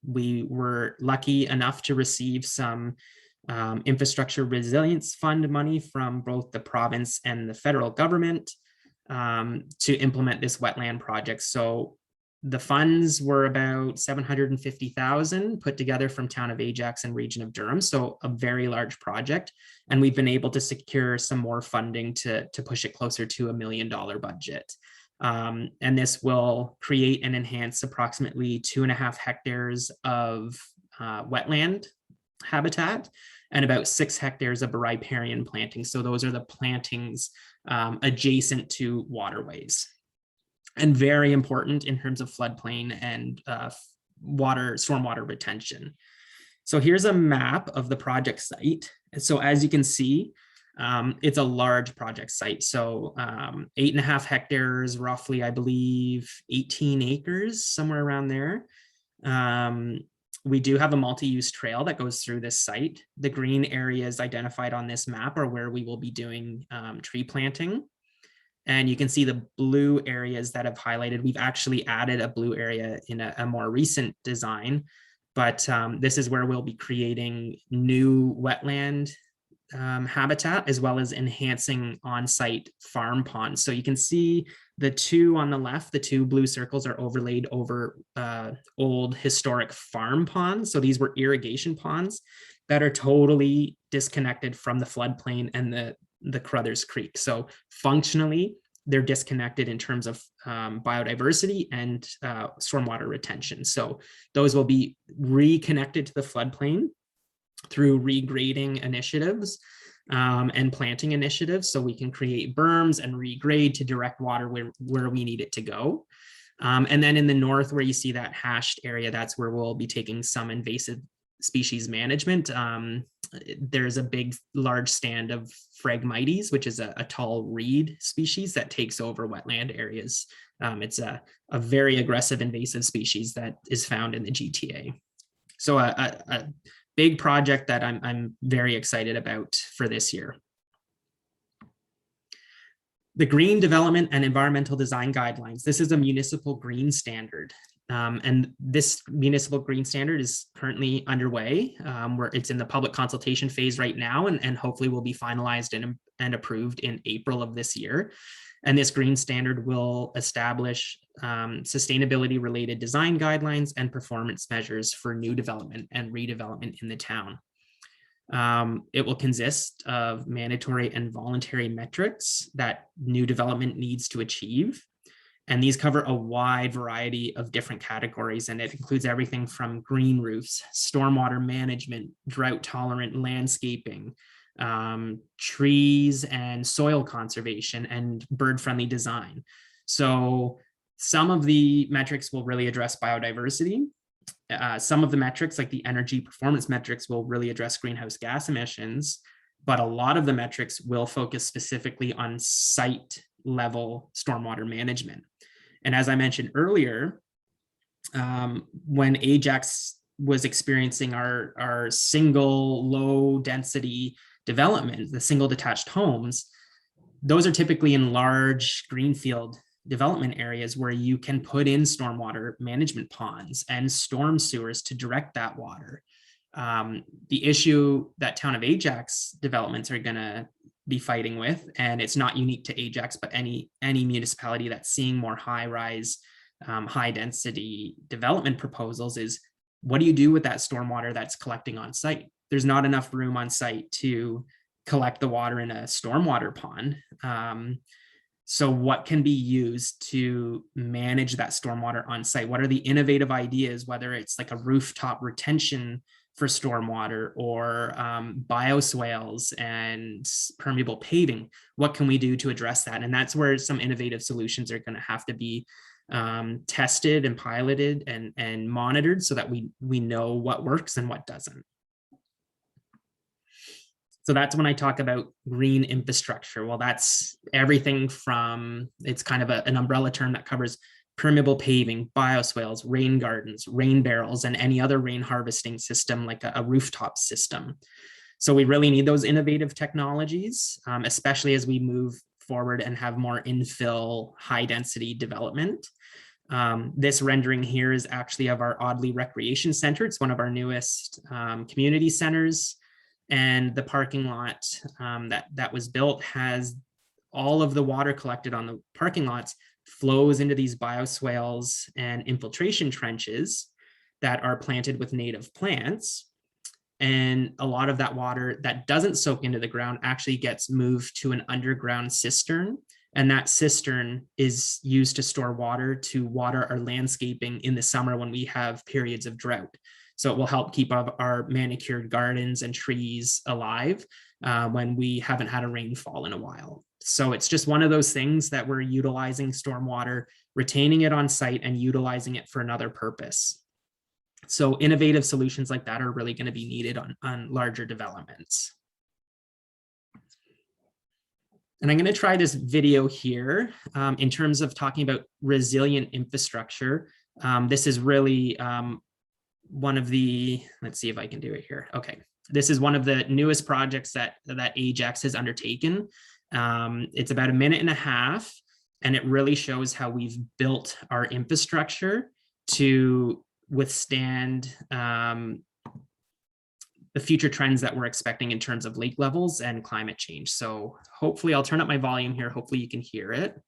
We were lucky enough to receive some infrastructure resilience fund money from both the province and the federal government to implement this wetland project. So the funds were about $750,000 put together from Town of Ajax and Region of Durham. So a very large project. And we've been able to secure some more funding to push it closer to $1 million budget. And this will create and enhance approximately 2.5 hectares of wetland habitat and about 6 hectares of riparian planting. So those are the plantings adjacent to waterways, and very important in terms of floodplain and stormwater retention. So here's a map of the project site. So as you can see, it's a large project site. So 8.5 hectares, roughly, I believe 18 acres, somewhere around there. We do have a multi-use trail that goes through this site. The green areas identified on this map are where we will be doing tree planting. And you can see the blue areas that I've highlighted. We've actually added a blue area in a more recent design, but this is where we'll be creating new wetland habitat, as well as enhancing on-site farm ponds. So you can see the two on the left, the two blue circles are overlaid over old historic farm ponds. So these were irrigation ponds that are totally disconnected from the floodplain and the Crothers Creek. So functionally, they're disconnected in terms of biodiversity and stormwater retention. So those will be reconnected to the floodplain through regrading initiatives and planting initiatives. So we can create berms and regrade to direct water where we need it to go. And then in the north, where you see that hashed area, that's where we'll be taking some invasive species management. There's a large stand of Phragmites, which is a tall reed species that takes over wetland areas. It's a very aggressive invasive species that is found in the GTA. So a big project that I'm very excited about for this year. The Green Development and Environmental Design Guidelines. This is a municipal green standard. And this municipal green standard is currently underway, where it's in the public consultation phase right now, and hopefully will be finalized and approved in April of this year. And this green standard will establish sustainability related design guidelines and performance measures for new development and redevelopment in the town. It will consist of mandatory and voluntary metrics that new development needs to achieve. And these cover a wide variety of different categories, and it includes everything from green roofs, stormwater management, drought tolerant landscaping, trees and soil conservation, and bird friendly design. So some of the metrics will really address biodiversity. Some of the metrics, like the energy performance metrics, will really address greenhouse gas emissions, but a lot of the metrics will focus specifically on site level stormwater management. And as I mentioned earlier, when Ajax was experiencing our single low density development, the single detached homes, those are typically in large greenfield development areas where you can put in stormwater management ponds and storm sewers to direct that water. The issue that Town of Ajax developments are going to be fighting with, and it's not unique to Ajax, but any municipality that's seeing more high-rise, high-density development proposals, is what do you do with that stormwater that's collecting on site? There's not enough room on site to collect the water in a stormwater pond. So what can be used to manage that stormwater on site? What are the innovative ideas, whether it's like a rooftop retention for stormwater or bioswales and permeable paving? What can we do to address that? And that's where some innovative solutions are going to have to be tested and piloted and monitored so that we know what works and what doesn't. So that's when I talk about green infrastructure. Well, that's everything from, it's kind of an umbrella term that covers permeable paving, bioswales, rain gardens, rain barrels, and any other rain harvesting system like a rooftop system. So we really need those innovative technologies, especially as we move forward and have more infill high density development. This rendering here is actually of our Audley Recreation Center. It's one of our newest community centers. And the parking lot that was built has all of the water collected on the parking lots flows into these bioswales and infiltration trenches that are planted with native plants. And a lot of that water that doesn't soak into the ground actually gets moved to an underground cistern. And that cistern is used to store water to water our landscaping in the summer when we have periods of drought. So it will help keep our manicured gardens and trees alive when we haven't had a rainfall in a while. So it's just one of those things that we're utilizing stormwater, retaining it on site and utilizing it for another purpose. So innovative solutions like that are really going to be needed on larger developments. And I'm going to try this video here in terms of talking about resilient infrastructure. This is really one of the, let's see if I can do it here. Okay, this is one of the newest projects that Ajax has undertaken. It's about a minute and a half, and it really shows how we've built our infrastructure to withstand the future trends that we're expecting in terms of lake levels and climate change. So hopefully I'll turn up my volume here. Hopefully you can hear it.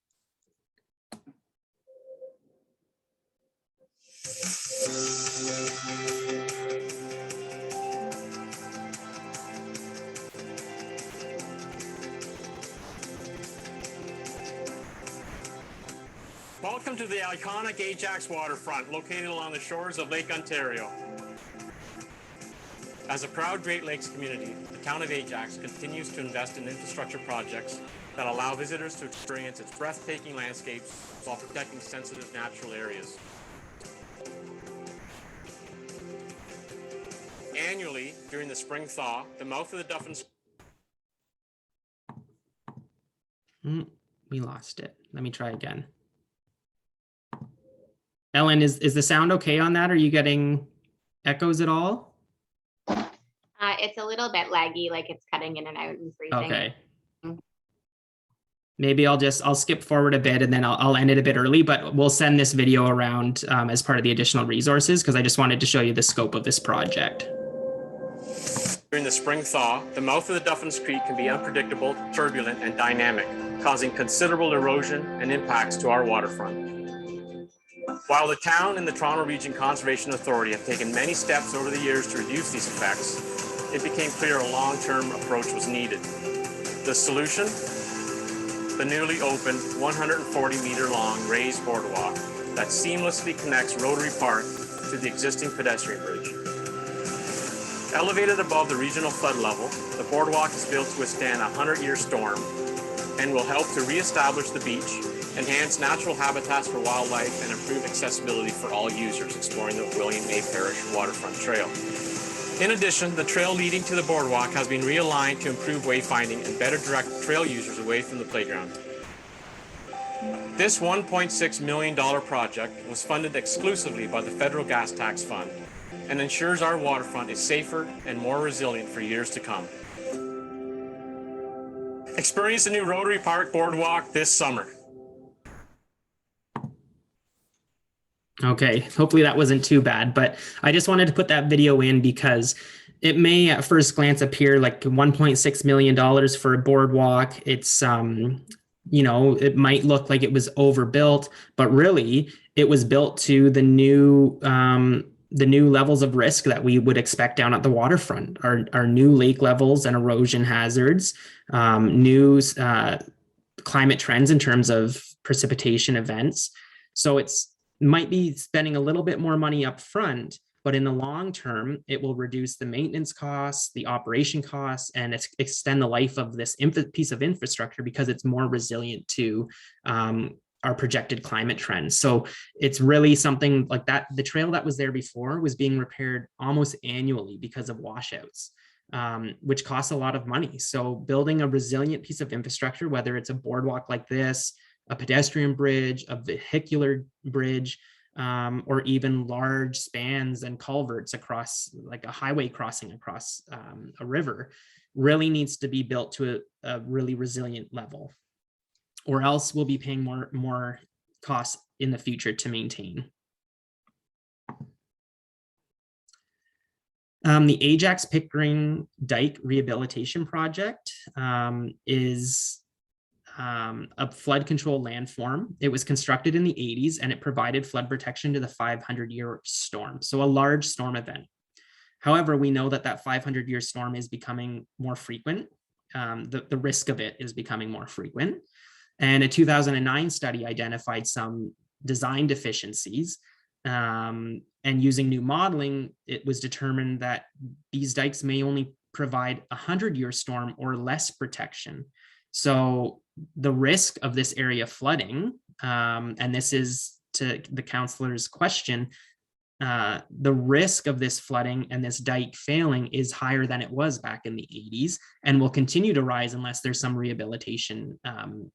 Welcome to the iconic Ajax waterfront, located along the shores of Lake Ontario. As a proud Great Lakes community, the town of Ajax continues to invest in infrastructure projects that allow visitors to experience its breathtaking landscapes while protecting sensitive natural areas. Annually, during the spring thaw, the mouth of the Duffin... We lost it. Let me try again. Ellen, is the sound okay on that? Are you getting echoes at all? It's a little bit laggy, like it's cutting in and out and freezing. Okay. Maybe I'll skip forward a bit and then I'll end it a bit early, but we'll send this video around as part of the additional resources because I just wanted to show you the scope of this project. During the spring thaw, the mouth of the Duffins Creek can be unpredictable, turbulent, and dynamic, causing considerable erosion and impacts to our waterfront. While the town and the Toronto Region Conservation Authority have taken many steps over the years to reduce these effects, it became clear a long-term approach was needed. The solution? The newly opened 140-meter-long raised boardwalk that seamlessly connects Rotary Park to the existing pedestrian bridge. Elevated above the regional flood level, the boardwalk is built to withstand a 100-year storm and will help to reestablish the beach, enhance natural habitats for wildlife, and improve accessibility for all users exploring the William A. Parrish Waterfront Trail. In addition, the trail leading to the boardwalk has been realigned to improve wayfinding and better direct trail users away from the playground. This $1.6 million project was funded exclusively by the Federal Gas Tax Fund and ensures our waterfront is safer and more resilient for years to come. Experience the new Rotary Park Boardwalk this summer. Okay, hopefully that wasn't too bad, but I just wanted to put that video in because it may at first glance appear like $1.6 million for a boardwalk. It's, you know, it might look like it was overbuilt, but really it was built to the new the new levels of risk that we would expect down at the waterfront, our new lake levels and erosion hazards, new climate trends in terms of precipitation events. So it's might be spending a little bit more money up front, but in the long term, it will reduce the maintenance costs, the operation costs, and extend the life of this piece of infrastructure because it's more resilient to our projected climate trends. So it's really something like that. The trail that was there before was being repaired almost annually because of washouts, which costs a lot of money. So building a resilient piece of infrastructure, whether it's a boardwalk like this, a pedestrian bridge, a vehicular bridge, or even large spans and culverts across, like a highway crossing across a river, really needs to be built to a really resilient level, or else we'll be paying more costs in the future to maintain. The Ajax Pickering Dike Rehabilitation Project is a flood control landform. It was constructed in the 80s and it provided flood protection to the 500-year storm, so a large storm event. However, we know that 500-year storm is becoming more frequent. The risk of it is becoming more frequent. And a 2009 study identified some design deficiencies. And using new modeling, it was determined that these dikes may only provide a 100-year storm or less protection. So the risk of this area flooding, and this is to the councillor's question, the risk of this flooding and this dike failing is higher than it was back in the 80s and will continue to rise unless there's some rehabilitation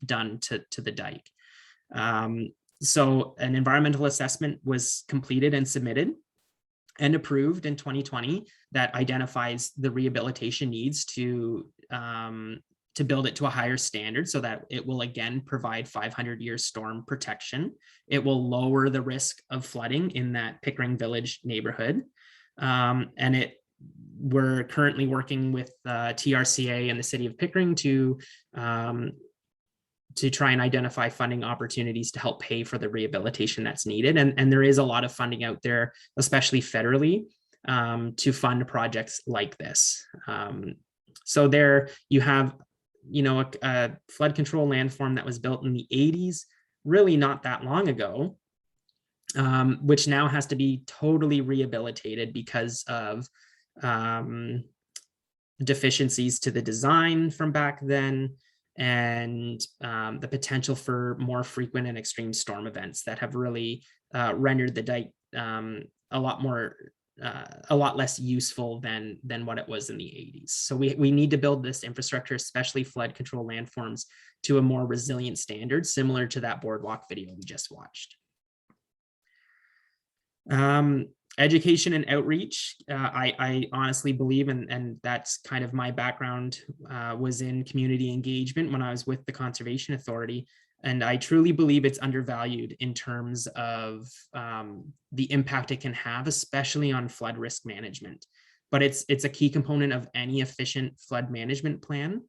done to the dike. So an environmental assessment was completed and submitted and approved in 2020 that identifies the rehabilitation needs to build it to a higher standard so that it will again provide 500-year storm protection. It will lower the risk of flooding in that Pickering Village neighborhood. And we're currently working with TRCA and the city of Pickering to try and identify funding opportunities to help pay for the rehabilitation that's needed. And there is a lot of funding out there, especially federally, to fund projects like this. So there you have, a flood control landform that was built in the 80s, really not that long ago, which now has to be totally rehabilitated because of deficiencies to the design from back then, and the potential for more frequent and extreme storm events that have really rendered the dike a lot less useful than what it was in the 80s. So we need to build this infrastructure, especially flood control landforms, to a more resilient standard, similar to that boardwalk video we just watched. Education and outreach, I honestly believe, and that's kind of my background, was in community engagement when I was with the Conservation Authority. And I truly believe it's undervalued in terms of the impact it can have, especially on flood risk management. But it's a key component of any efficient flood management plan.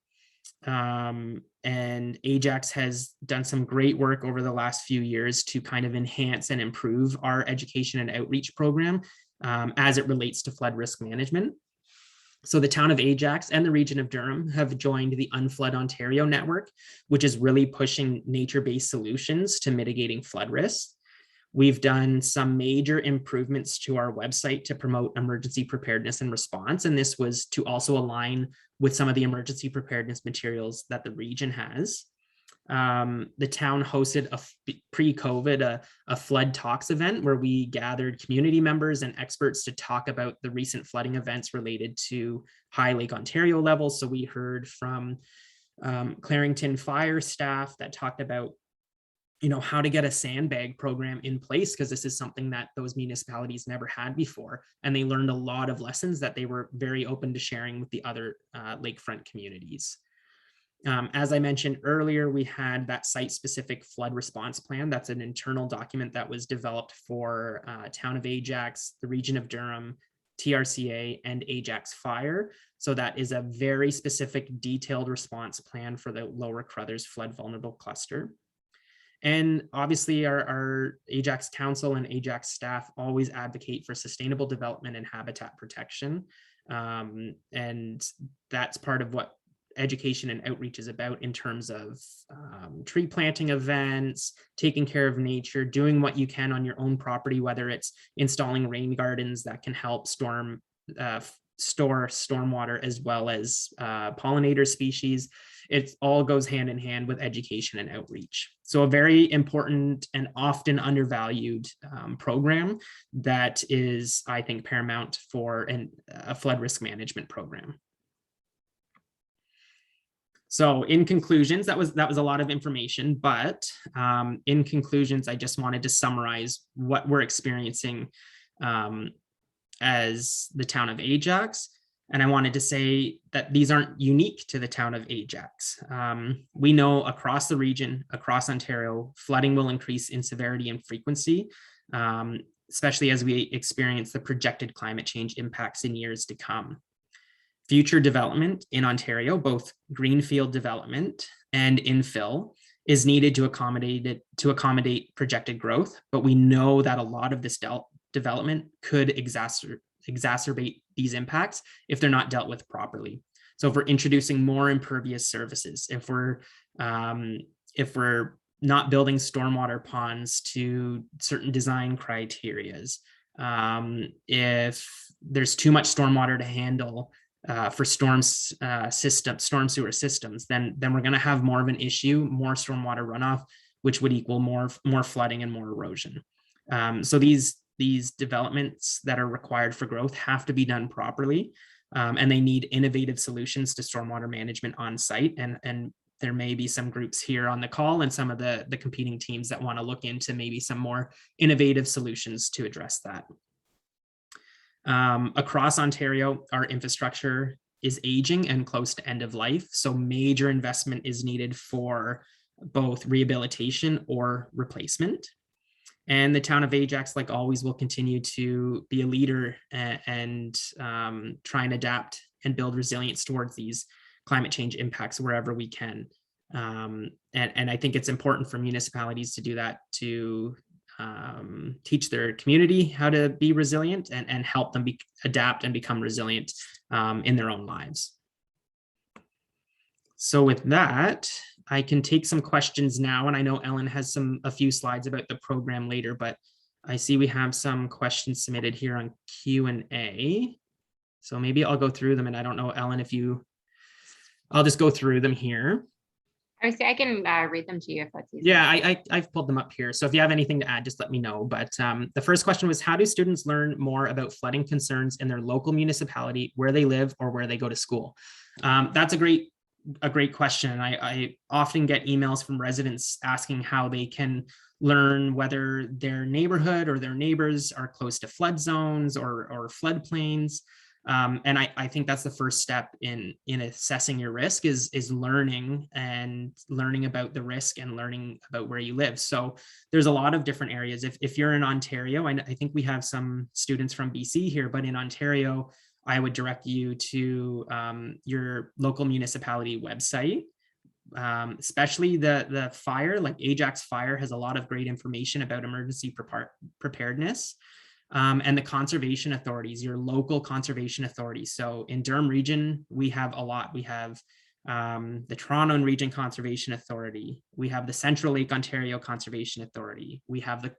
And Ajax has done some great work over the last few years to kind of enhance and improve our education and outreach program as it relates to flood risk management. So the town of Ajax and the region of Durham have joined the Unflood Ontario network, which is really pushing nature-based solutions to mitigating flood risks. We've done some major improvements to our website to promote emergency preparedness and response. And this was to also align with some of the emergency preparedness materials that the region has. The town hosted pre-COVID a flood talks event where we gathered community members and experts to talk about the recent flooding events related to high Lake Ontario levels. So we heard from Clarington Fire staff that talked about how to get a sandbag program in place, because this is something that those municipalities never had before. And they learned a lot of lessons that they were very open to sharing with the other lakefront communities. As I mentioned earlier, we had that site-specific flood response plan. That's an internal document that was developed for Town of Ajax, the region of Durham, TRCA, and Ajax Fire. So that is a very specific, detailed response plan for the Lower Crothers flood vulnerable cluster. And obviously our Ajax Council and Ajax staff always advocate for sustainable development and habitat protection. And that's part of what education and outreach is about in terms of tree planting events, taking care of nature, doing what you can on your own property, whether it's installing rain gardens that can help store stormwater as well as pollinator species. It all goes hand in hand with education and outreach. So a very important and often undervalued program that is, I think, paramount for a flood risk management program. So in conclusions, that was a lot of information, but in conclusions, I just wanted to summarize what we're experiencing as the town of Ajax. And I wanted to say that these aren't unique to the town of Ajax. We know across the region, across Ontario, flooding will increase in severity and frequency, especially as we experience the projected climate change impacts in years to come. Future development in Ontario, both greenfield development and infill, is needed to accommodate projected growth, but we know that a lot of this development could exacerbate these impacts if they're not dealt with properly. So if we're introducing more impervious services, if we're not building stormwater ponds to certain design criterias, if there's too much stormwater to handle for storm sewer systems, then we're going to have more of an issue, more stormwater runoff, which would equal more flooding and more erosion. So these developments that are required for growth have to be done properly, and they need innovative solutions to stormwater management on site. And there may be some groups here on the call and some of the competing teams that want to look into maybe some more innovative solutions to address that. Across Ontario, our infrastructure is aging and close to end of life. So major investment is needed for both rehabilitation or replacement. And the town of Ajax, like always, will continue to be a leader and try and adapt and build resilience towards these climate change impacts wherever we can. And I think it's important for municipalities to do that, to teach their community how to be resilient and help them adapt and become resilient in their own lives. So with that, I can take some questions now, and I know Ellen has a few slides about the program later, but I see we have some questions submitted here on Q&A. So maybe I'll go through them, and I don't know, Ellen, I'll just go through them here. I can read them to you if that's easy. Yeah, I've pulled them up here. So if you have anything to add, just let me know. But the first question was, how do students learn more about flooding concerns in their local municipality, where they live or where they go to school? That's a great question. I often get emails from residents asking how they can learn whether their neighborhood or their neighbors are close to flood zones or floodplains. And I think that's the first step in assessing your risk is learning about the risk and learning about where you live. So there's a lot of different areas. If you're in Ontario, I think we have some students from BC here, but in Ontario, I would direct you to your local municipality website, especially the fire, like Ajax Fire has a lot of great information about emergency preparedness. And the conservation authorities, your local conservation authorities. So in Durham Region, we have a lot. We have the Toronto Region Conservation Authority. We have the Central Lake Ontario Conservation Authority. We have the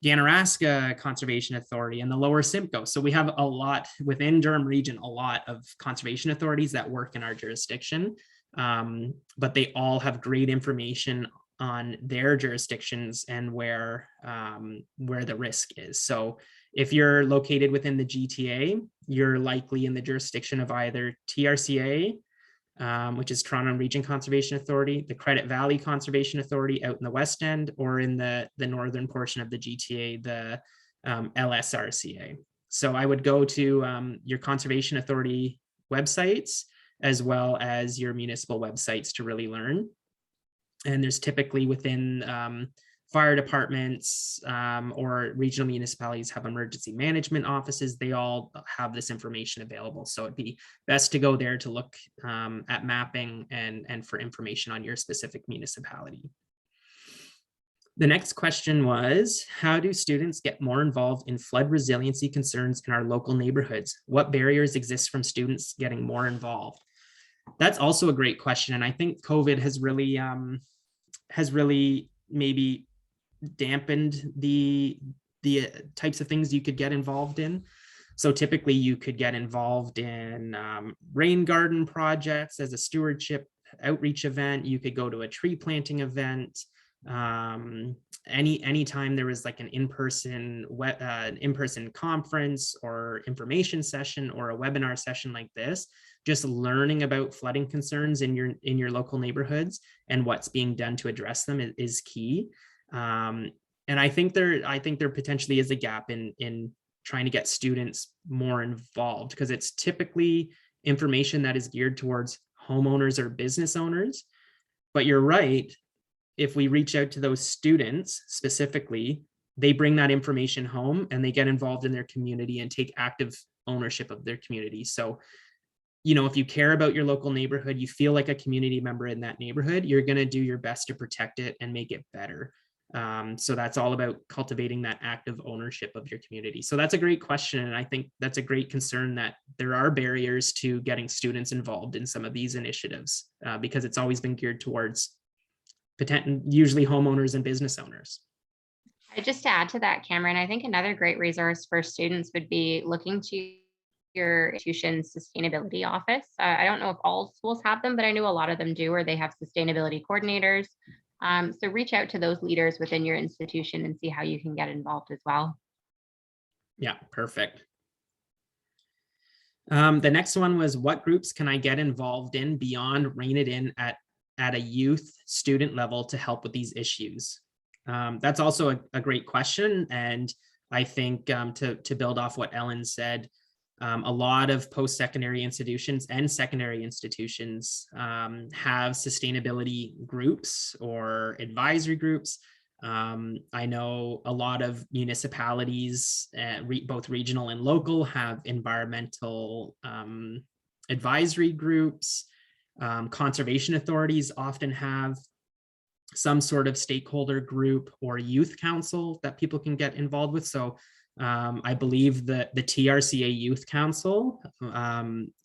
Ganaraska Conservation Authority and the Lower Simcoe. So we have a lot within Durham Region, a lot of conservation authorities that work in our jurisdiction, but they all have great information on their jurisdictions and where the risk is. So if you're located within the GTA, you're likely in the jurisdiction of either TRCA, which is Toronto Region Conservation Authority, the Credit Valley Conservation Authority out in the West End, or in the northern portion of the GTA, the LSRCA. So I would go to your conservation authority websites as well as your municipal websites to really learn. And there's typically within fire departments or regional municipalities have emergency management offices. They all have this information available. So it'd be best to go there to look at mapping and for information on your specific municipality. The next question was, how do students get more involved in flood resiliency concerns in our local neighborhoods? What barriers exist from students getting more involved? That's also a great question. And I think COVID has really maybe dampened the types of things you could get involved in. So typically you could get involved in rain garden projects as a stewardship outreach event. You could go to a tree planting event. Anytime there was like an in-person conference or information session or a webinar session like this, just learning about flooding concerns in your local neighborhoods and what's being done to address them is key. And I think there potentially is a gap in trying to get students more involved, because it's typically information that is geared towards homeowners or business owners. But you're right, if we reach out to those students specifically, they bring that information home and they get involved in their community and take active ownership of their community. So, if you care about your local neighborhood, you feel like a community member in that neighborhood, you're going to do your best to protect it and make it better. So that's all about cultivating that active ownership of your community. So that's a great question. And I think that's a great concern, that there are barriers to getting students involved in some of these initiatives, because it's always been geared towards usually homeowners and business owners. Just to add to that, Cameron, I think another great resource for students would be looking to your institution's sustainability office. I don't know if all schools have them, but I know a lot of them do, or they have sustainability coordinators. So reach out to those leaders within your institution and see how you can get involved as well. Yeah, perfect. The next one was, what groups can I get involved in beyond Rein It In at a youth student level to help with these issues? That's also a great question. And I think to build off what Ellen said, a lot of post-secondary institutions and secondary institutions have sustainability groups or advisory groups. I know a lot of municipalities, both regional and local, have environmental advisory groups. Conservation authorities often have some sort of stakeholder group or youth council that people can get involved with. So I believe that the TRCA Youth Council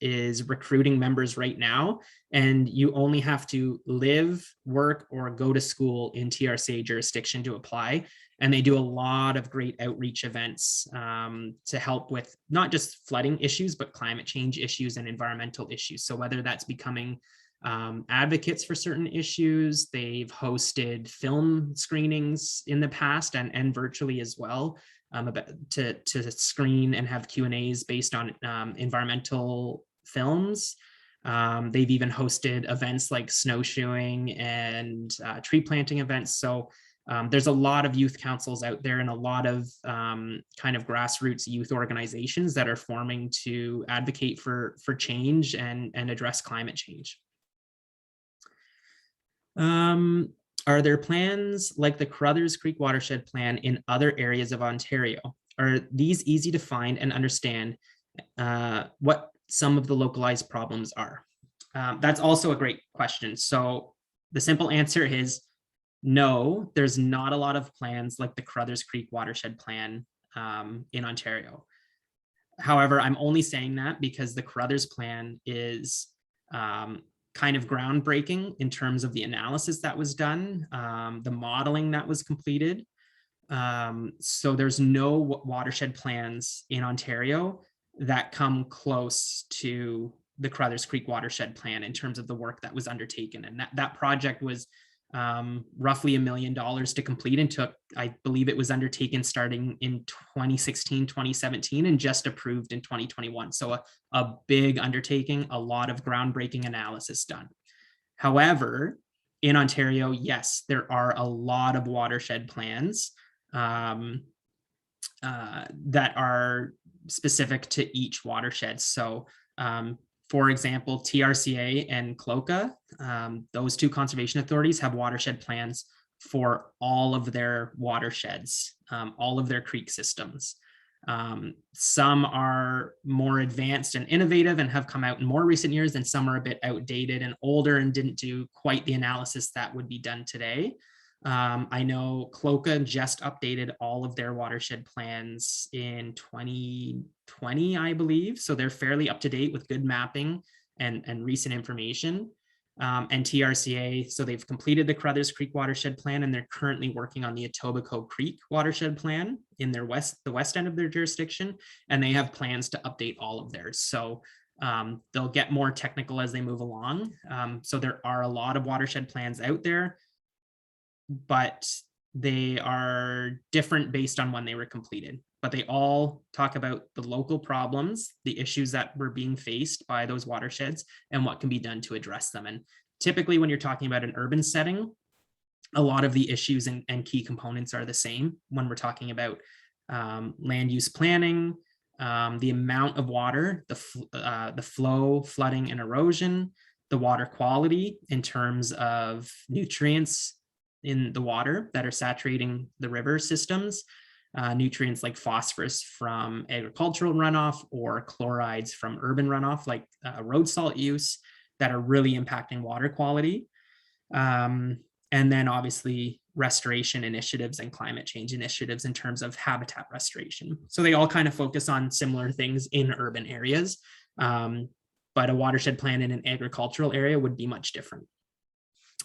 is recruiting members right now, and you only have to live, work, or go to school in TRCA jurisdiction to apply. And they do a lot of great outreach events to help with not just flooding issues, but climate change issues and environmental issues. So whether that's becoming advocates for certain issues, they've hosted film screenings in the past and virtually as well, to screen and have Q&As based on environmental films. They've even hosted events like snowshoeing and tree planting events. So there's a lot of youth councils out there and a lot of kind of grassroots youth organizations that are forming to advocate for change and address climate change. Are there plans like the Crothers Creek Watershed Plan in other areas of Ontario? Are these easy to find and understand what some of the localized problems are? That's also a great question. So the simple answer is no, there's not a lot of plans like the Crothers Creek Watershed Plan in Ontario. However, I'm only saying that because the Crothers Plan is kind of groundbreaking in terms of the analysis that was done, the modeling that was completed. So there's no watershed plans in Ontario that come close to the Crothers Creek Watershed Plan in terms of the work that was undertaken. And that project was roughly $1 million to complete, and took, I believe it was undertaken starting in 2016, 2017, and just approved in 2021. So a big undertaking, a lot of groundbreaking analysis done. However, in Ontario, yes, there are a lot of watershed plans that are specific to each watershed. So for example, TRCA and CLOCA, those two conservation authorities have watershed plans for all of their watersheds, all of their creek systems. Some are more advanced and innovative and have come out in more recent years, and some are a bit outdated and older and didn't do quite the analysis that would be done today. I know Cloca just updated all of their watershed plans in 2020, I believe. So they're fairly up to date with good mapping and recent information. And TRCA, so they've completed the Crothers Creek watershed plan, and they're currently working on the Etobicoke Creek watershed plan in the west end of their jurisdiction, and they have plans to update all of theirs. So they'll get more technical as they move along. So there are a lot of watershed plans out there, but they are different based on when they were completed. But they all talk about the local problems, the issues that were being faced by those watersheds, and what can be done to address them. And typically when you're talking about an urban setting, a lot of the issues and key components are the same when we're talking about land use planning, the amount of water, the flow, flooding, and erosion, the water quality in terms of nutrients in the water that are saturating the river systems, nutrients like phosphorus from agricultural runoff or chlorides from urban runoff, like road salt use, that are really impacting water quality. And then obviously restoration initiatives and climate change initiatives in terms of habitat restoration. So they all kind of focus on similar things in urban areas, but a watershed plan in an agricultural area would be much different.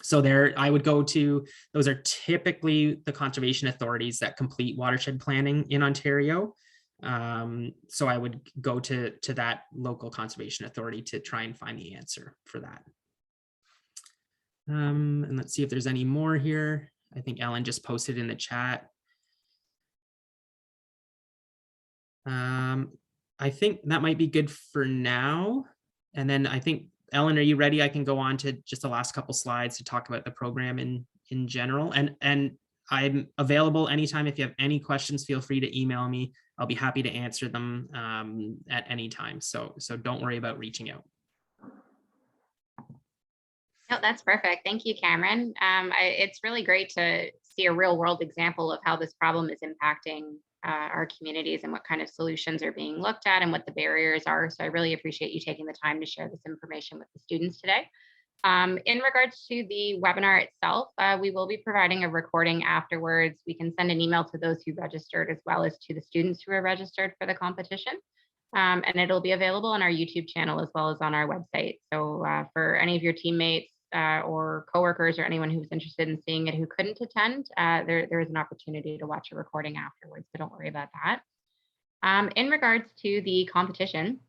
So there, I would go to, those are typically the conservation authorities that complete watershed planning in Ontario. So I would go to that local conservation authority to try and find the answer for that. And let's see if there's any more here. I think Ellen just posted in the chat. I think that might be good for now. And then I think, Ellen, are you ready? I can go on to just the last couple slides to talk about the program in general. And I'm available anytime. If you have any questions, feel free to email me. I'll be happy to answer them at any time. So don't worry about reaching out. No, that's perfect. Thank you, Cameron. It's really great to see a real world example of how this problem is impacting our communities and what kind of solutions are being looked at and what the barriers are. So I really appreciate you taking the time to share this information with the students today. In regards to the webinar itself, we will be providing a recording afterwards. We can send an email to those who registered as well as to the students who are registered for the competition. And it'll be available on our YouTube channel as well as on our website. So for any of your teammates or coworkers or anyone who's interested in seeing it who couldn't attend, there is an opportunity to watch a recording afterwards, so don't worry about that. In regards to the competition,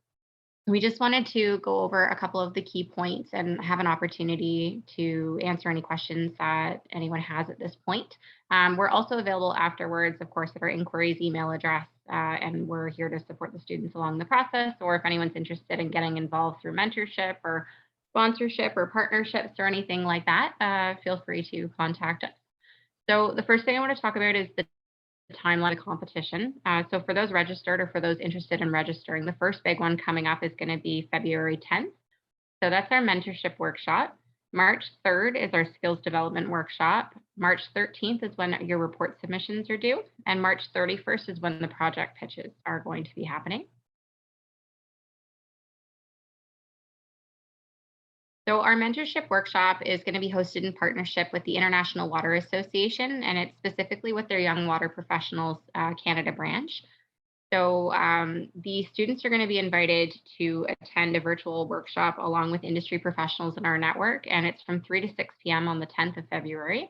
we just wanted to go over a couple of the key points and have an opportunity to answer any questions that anyone has at this point. We're also available afterwards, of course, at our inquiries email address, and we're here to support the students along the process, or if anyone's interested in getting involved through mentorship or sponsorship or partnerships or anything like that, feel free to contact us. So the first thing I want to talk about is the timeline of competition. So for those registered or for those interested in registering, the first big one coming up is going to be February 10th. So that's our mentorship workshop. March 3rd is our skills development workshop. March 13th is when your report submissions are due. And March 31st is when the project pitches are going to be happening. So our mentorship workshop is going to be hosted in partnership with the International Water Association, and it's specifically with their Young Water Professionals Canada branch. So the students are going to be invited to attend a virtual workshop along with industry professionals in our network, and it's from 3 to 6 p.m. on the 10th of February.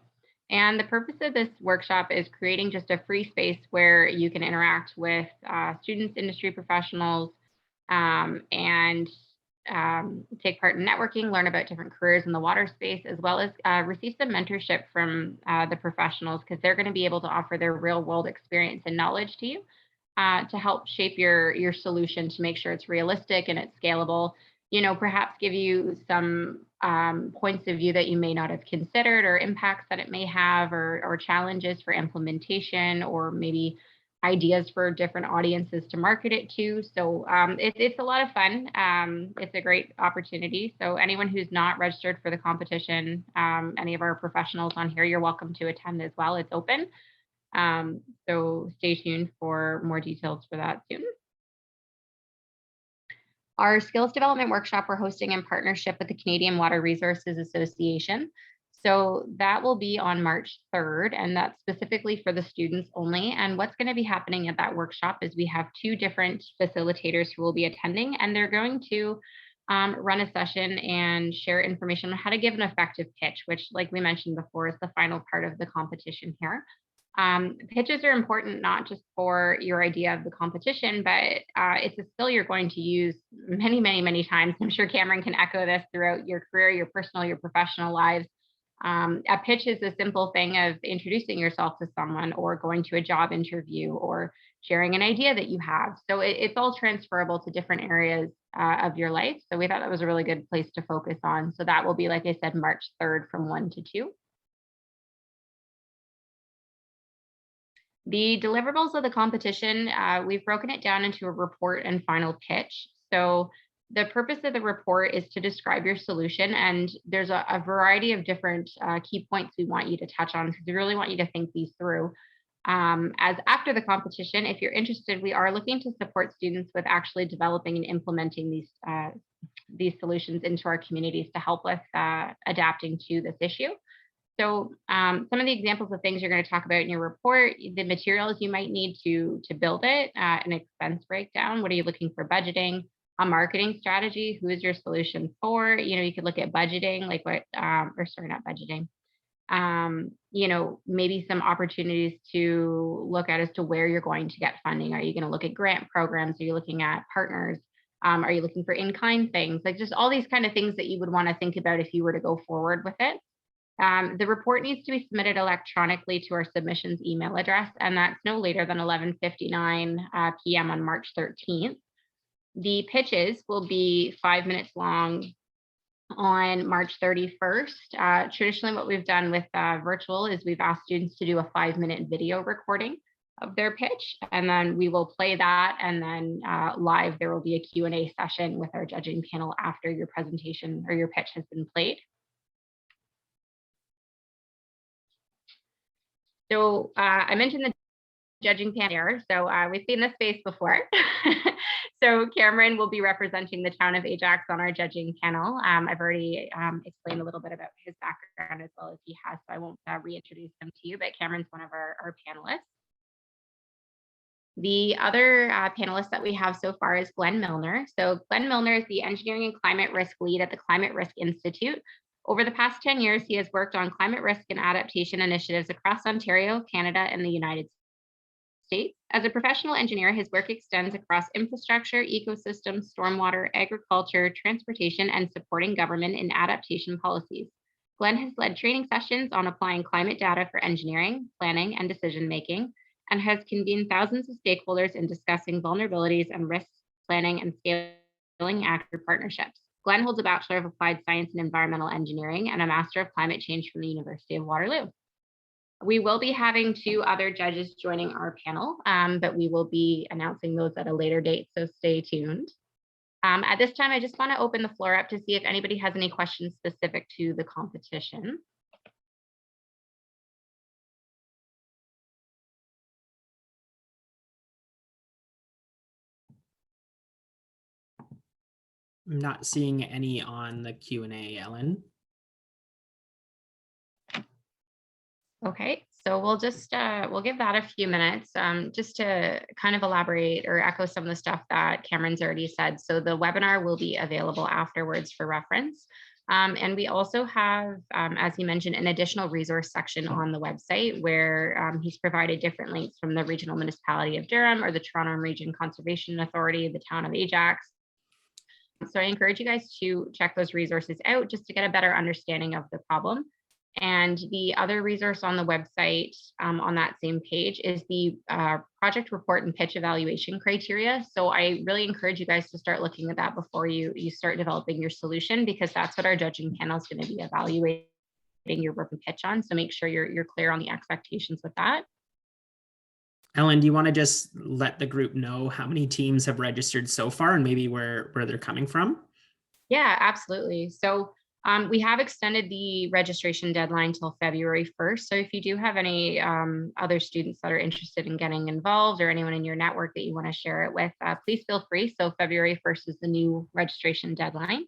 And the purpose of this workshop is creating just a free space where you can interact with students, industry professionals, and take part in networking, learn about different careers in the water space, as well as receive some mentorship from the professionals, because they're going to be able to offer their real world experience and knowledge to you to help shape your solution to make sure it's realistic and it's scalable. You know, perhaps give you some points of view that you may not have considered, or impacts that it may have, or challenges for implementation, or maybe ideas for different audiences to market it to. So it's a lot of fun. It's a great opportunity. So anyone who's not registered for the competition, any of our professionals on here, you're welcome to attend as well. It's open. So stay tuned for more details for that soon. Our skills development workshop we're hosting in partnership with the Canadian Water Resources Association. So that will be on March 3rd, and that's specifically for the students only. And what's going to be happening at that workshop is we have 2 different facilitators who will be attending, and they're going to run a session and share information on how to give an effective pitch, which, like we mentioned before, is the final part of the competition here. Pitches are important not just for your idea of the competition, but it's a skill you're going to use many, many, many times. I'm sure Cameron can echo this throughout your career, your personal, your professional lives. A pitch is a simple thing of introducing yourself to someone or going to a job interview or sharing an idea that you have. So it's all transferable to different areas of your life. So we thought that was a really good place to focus on. So that will be, like I said, March 3rd from 1 to 2. The deliverables of the competition, we've broken it down into a report and final pitch. So the purpose of the report is to describe your solution, and there's a variety of different key points we want you to touch on because we really want you to think these through. As after the competition, if you're interested, we are looking to support students with actually developing and implementing these solutions into our communities to help with adapting to this issue. So some of the examples of things you're going to talk about in your report, the materials you might need to build it, an expense breakdown, what are you looking for budgeting, a marketing strategy, who is your solution for? You could look at budgeting, like what, or sorry, not budgeting. Maybe some opportunities to look at as to where you're going to get funding. Are you going to look at grant programs? Are you looking at partners? Are you looking for in-kind things? Like just all these kind of things that you would want to think about if you were to go forward with it. The report needs to be submitted electronically to our submissions email address, and that's no later than 11:59 p.m. on March 13th. The pitches will be 5 minutes long on March 31st. Traditionally, what we've done with virtual is we've asked students to do a 5-minute video recording of their pitch, and then we will play that, and then live there will be a Q&A session with our judging panel after your presentation or your pitch has been played. So I mentioned the judging panel here. So we've seen this face before. So Cameron will be representing the Town of Ajax on our judging panel. I've already explained a little bit about his background as well as he has, so I won't reintroduce him to you, but Cameron's one of our panelists. The other panelist that we have so far is Glenn Milner. So Glenn Milner is the Engineering and Climate Risk Lead at the Climate Risk Institute. Over the past 10 years, he has worked on climate risk and adaptation initiatives across Ontario, Canada, and the United States. As a professional engineer, his work extends across infrastructure, ecosystems, stormwater, agriculture, transportation, and supporting government in adaptation policies. Glenn has led training sessions on applying climate data for engineering, planning, and decision-making, and has convened thousands of stakeholders in discussing vulnerabilities and risk planning and scaling active partnerships. Glenn holds a Bachelor of Applied Science in Environmental Engineering and a Master of Climate Change from the University of Waterloo. We will be having 2 other judges joining our panel, but we will be announcing those at a later date, so stay tuned. At this time, I just want to open the floor up to see if anybody has any questions specific to the competition. I'm not seeing any on the Q&A, Ellen. Okay, so we'll just we'll give that a few minutes just to kind of elaborate or echo some of the stuff that Cameron's already said. So the webinar will be available afterwards for reference. And we also have, as he mentioned, an additional resource section on the website where he's provided different links from the Regional Municipality of Durham or the Toronto Region Conservation Authority, the Town of Ajax. So I encourage you guys to check those resources out just to get a better understanding of the problem. And the other resource on the website on that same page is the project report and pitch evaluation criteria. So I really encourage you guys to start looking at that before you start developing your solution, because that's what our judging panel is going to be evaluating your work and pitch on. So make sure you're clear on the expectations with that. Ellen, do you want to just let the group know how many teams have registered so far and maybe where they're coming from? Yeah, absolutely. So we have extended the registration deadline till February 1st. So if you do have any other students that are interested in getting involved or anyone in your network that you want to share it with, please feel free. So February 1st is the new registration deadline.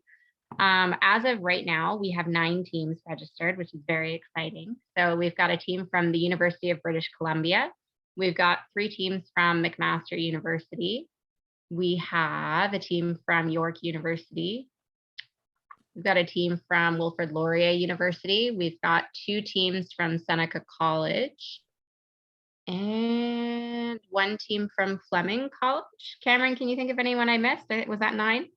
As of right now, we have 9 teams registered, which is very exciting. So we've got a team from the University of British Columbia. We've got 3 teams from McMaster University. We have a team from York University. We've got a team from Wilfrid Laurier University. We've got 2 teams from Seneca College. And 1 team from Fleming College. Cameron, can you think of anyone I missed? Was that 9?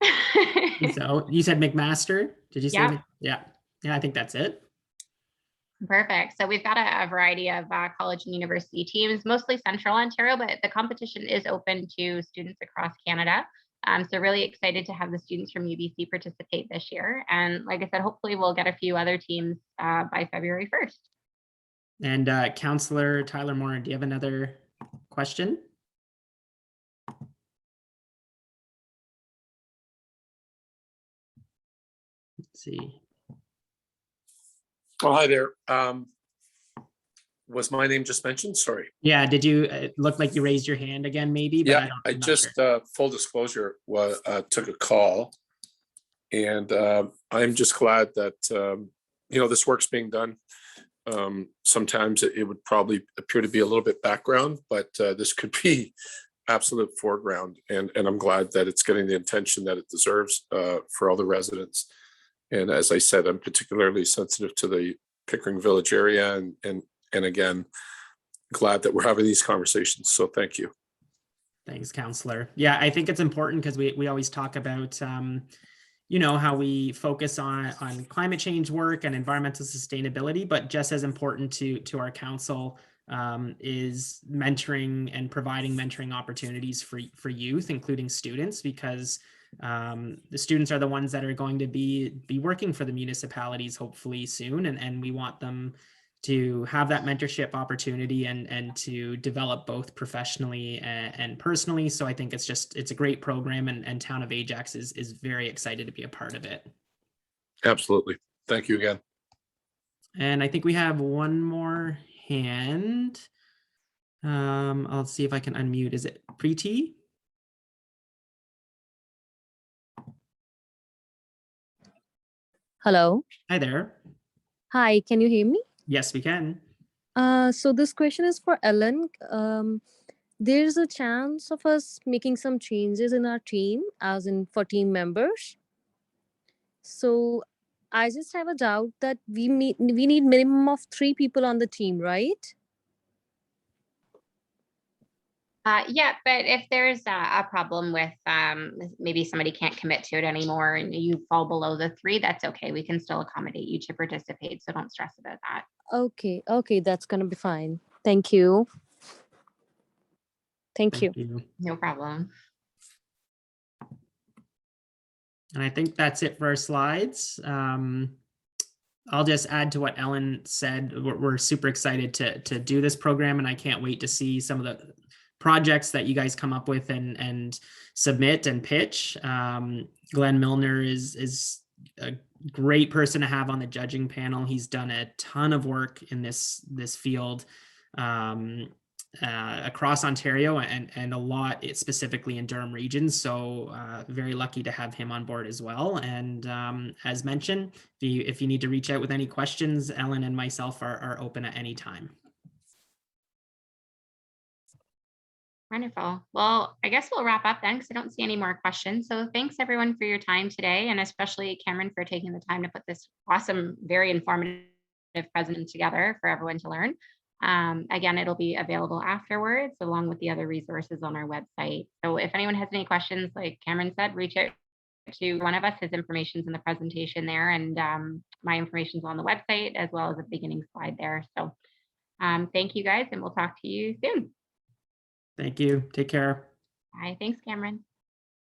So you said McMaster, did you say? Yep. Yeah, I think that's it. Perfect. So we've got a variety of college and university teams, mostly Central Ontario, but the competition is open to students across Canada. So really excited to have the students from UBC participate this year. And like I said, hopefully we'll get a few other teams by February 1st. And Councillor Tyler Moore, do you have another question? Let's see. Oh, hi there. Was my name just mentioned? Sorry. Yeah, did you, it looked like you raised your hand again, maybe? But Yeah, I I'm not just, sure. full disclosure, took a call. And I'm just glad that, this work's being done. Sometimes it would probably appear to be a little bit background, but this could be absolute foreground. And I'm glad that it's getting the attention that it deserves for all the residents. And as I said, I'm particularly sensitive to the Pickering Village area, and again, glad that we're having these conversations. So thank you. Thanks, Councillor. Yeah, I think it's important because we always talk about how we focus on climate change work and environmental sustainability, but just as important to our council is mentoring and providing mentoring opportunities for youth, including students, because the students are the ones that are going to be working for the municipalities hopefully soon, and we want them to have that mentorship opportunity and to develop both professionally and personally. So I think it's a great program, and Town of Ajax is very excited to be a part of it. Absolutely. Thank you again. And I think we have one more hand. I'll see if I can unmute. Is it Preeti? Hello. Hi there. Hi, can you hear me? Yes, we can. So this question is for Ellen. There's a chance of us making some changes in our team, as in for team members. So I just have a doubt that we need minimum of 3 people on the team, right? Yeah, but if there's a problem with maybe somebody can't commit to it anymore and you fall below the 3, that's okay. We can still accommodate you to participate. So don't stress about that. Okay, that's gonna be fine. Thank you. Thank you. No problem. And I think that's it for our slides. I'll just add to what Ellen said. We're super excited to do this program, and I can't wait to see some of the projects that you guys come up with and submit and pitch. Glenn Milner is a great person to have on the judging panel. He's done a ton of work in this field across Ontario and a lot specifically in Durham Region. So very lucky to have him on board as well. And as mentioned, if you need to reach out with any questions, Ellen and myself are open at any time. Wonderful. Well, I guess we'll wrap up then because I don't see any more questions. So thanks everyone for your time today, and especially Cameron for taking the time to put this awesome, very informative presentation together for everyone to learn. Again, it'll be available afterwards along with the other resources on our website. So if anyone has any questions, like Cameron said, reach out to one of us. His information's in the presentation there, and my information's on the website as well as a beginning slide there. So thank you guys, and we'll talk to you soon. Thank you. Take care. Bye. Thanks, Cameron.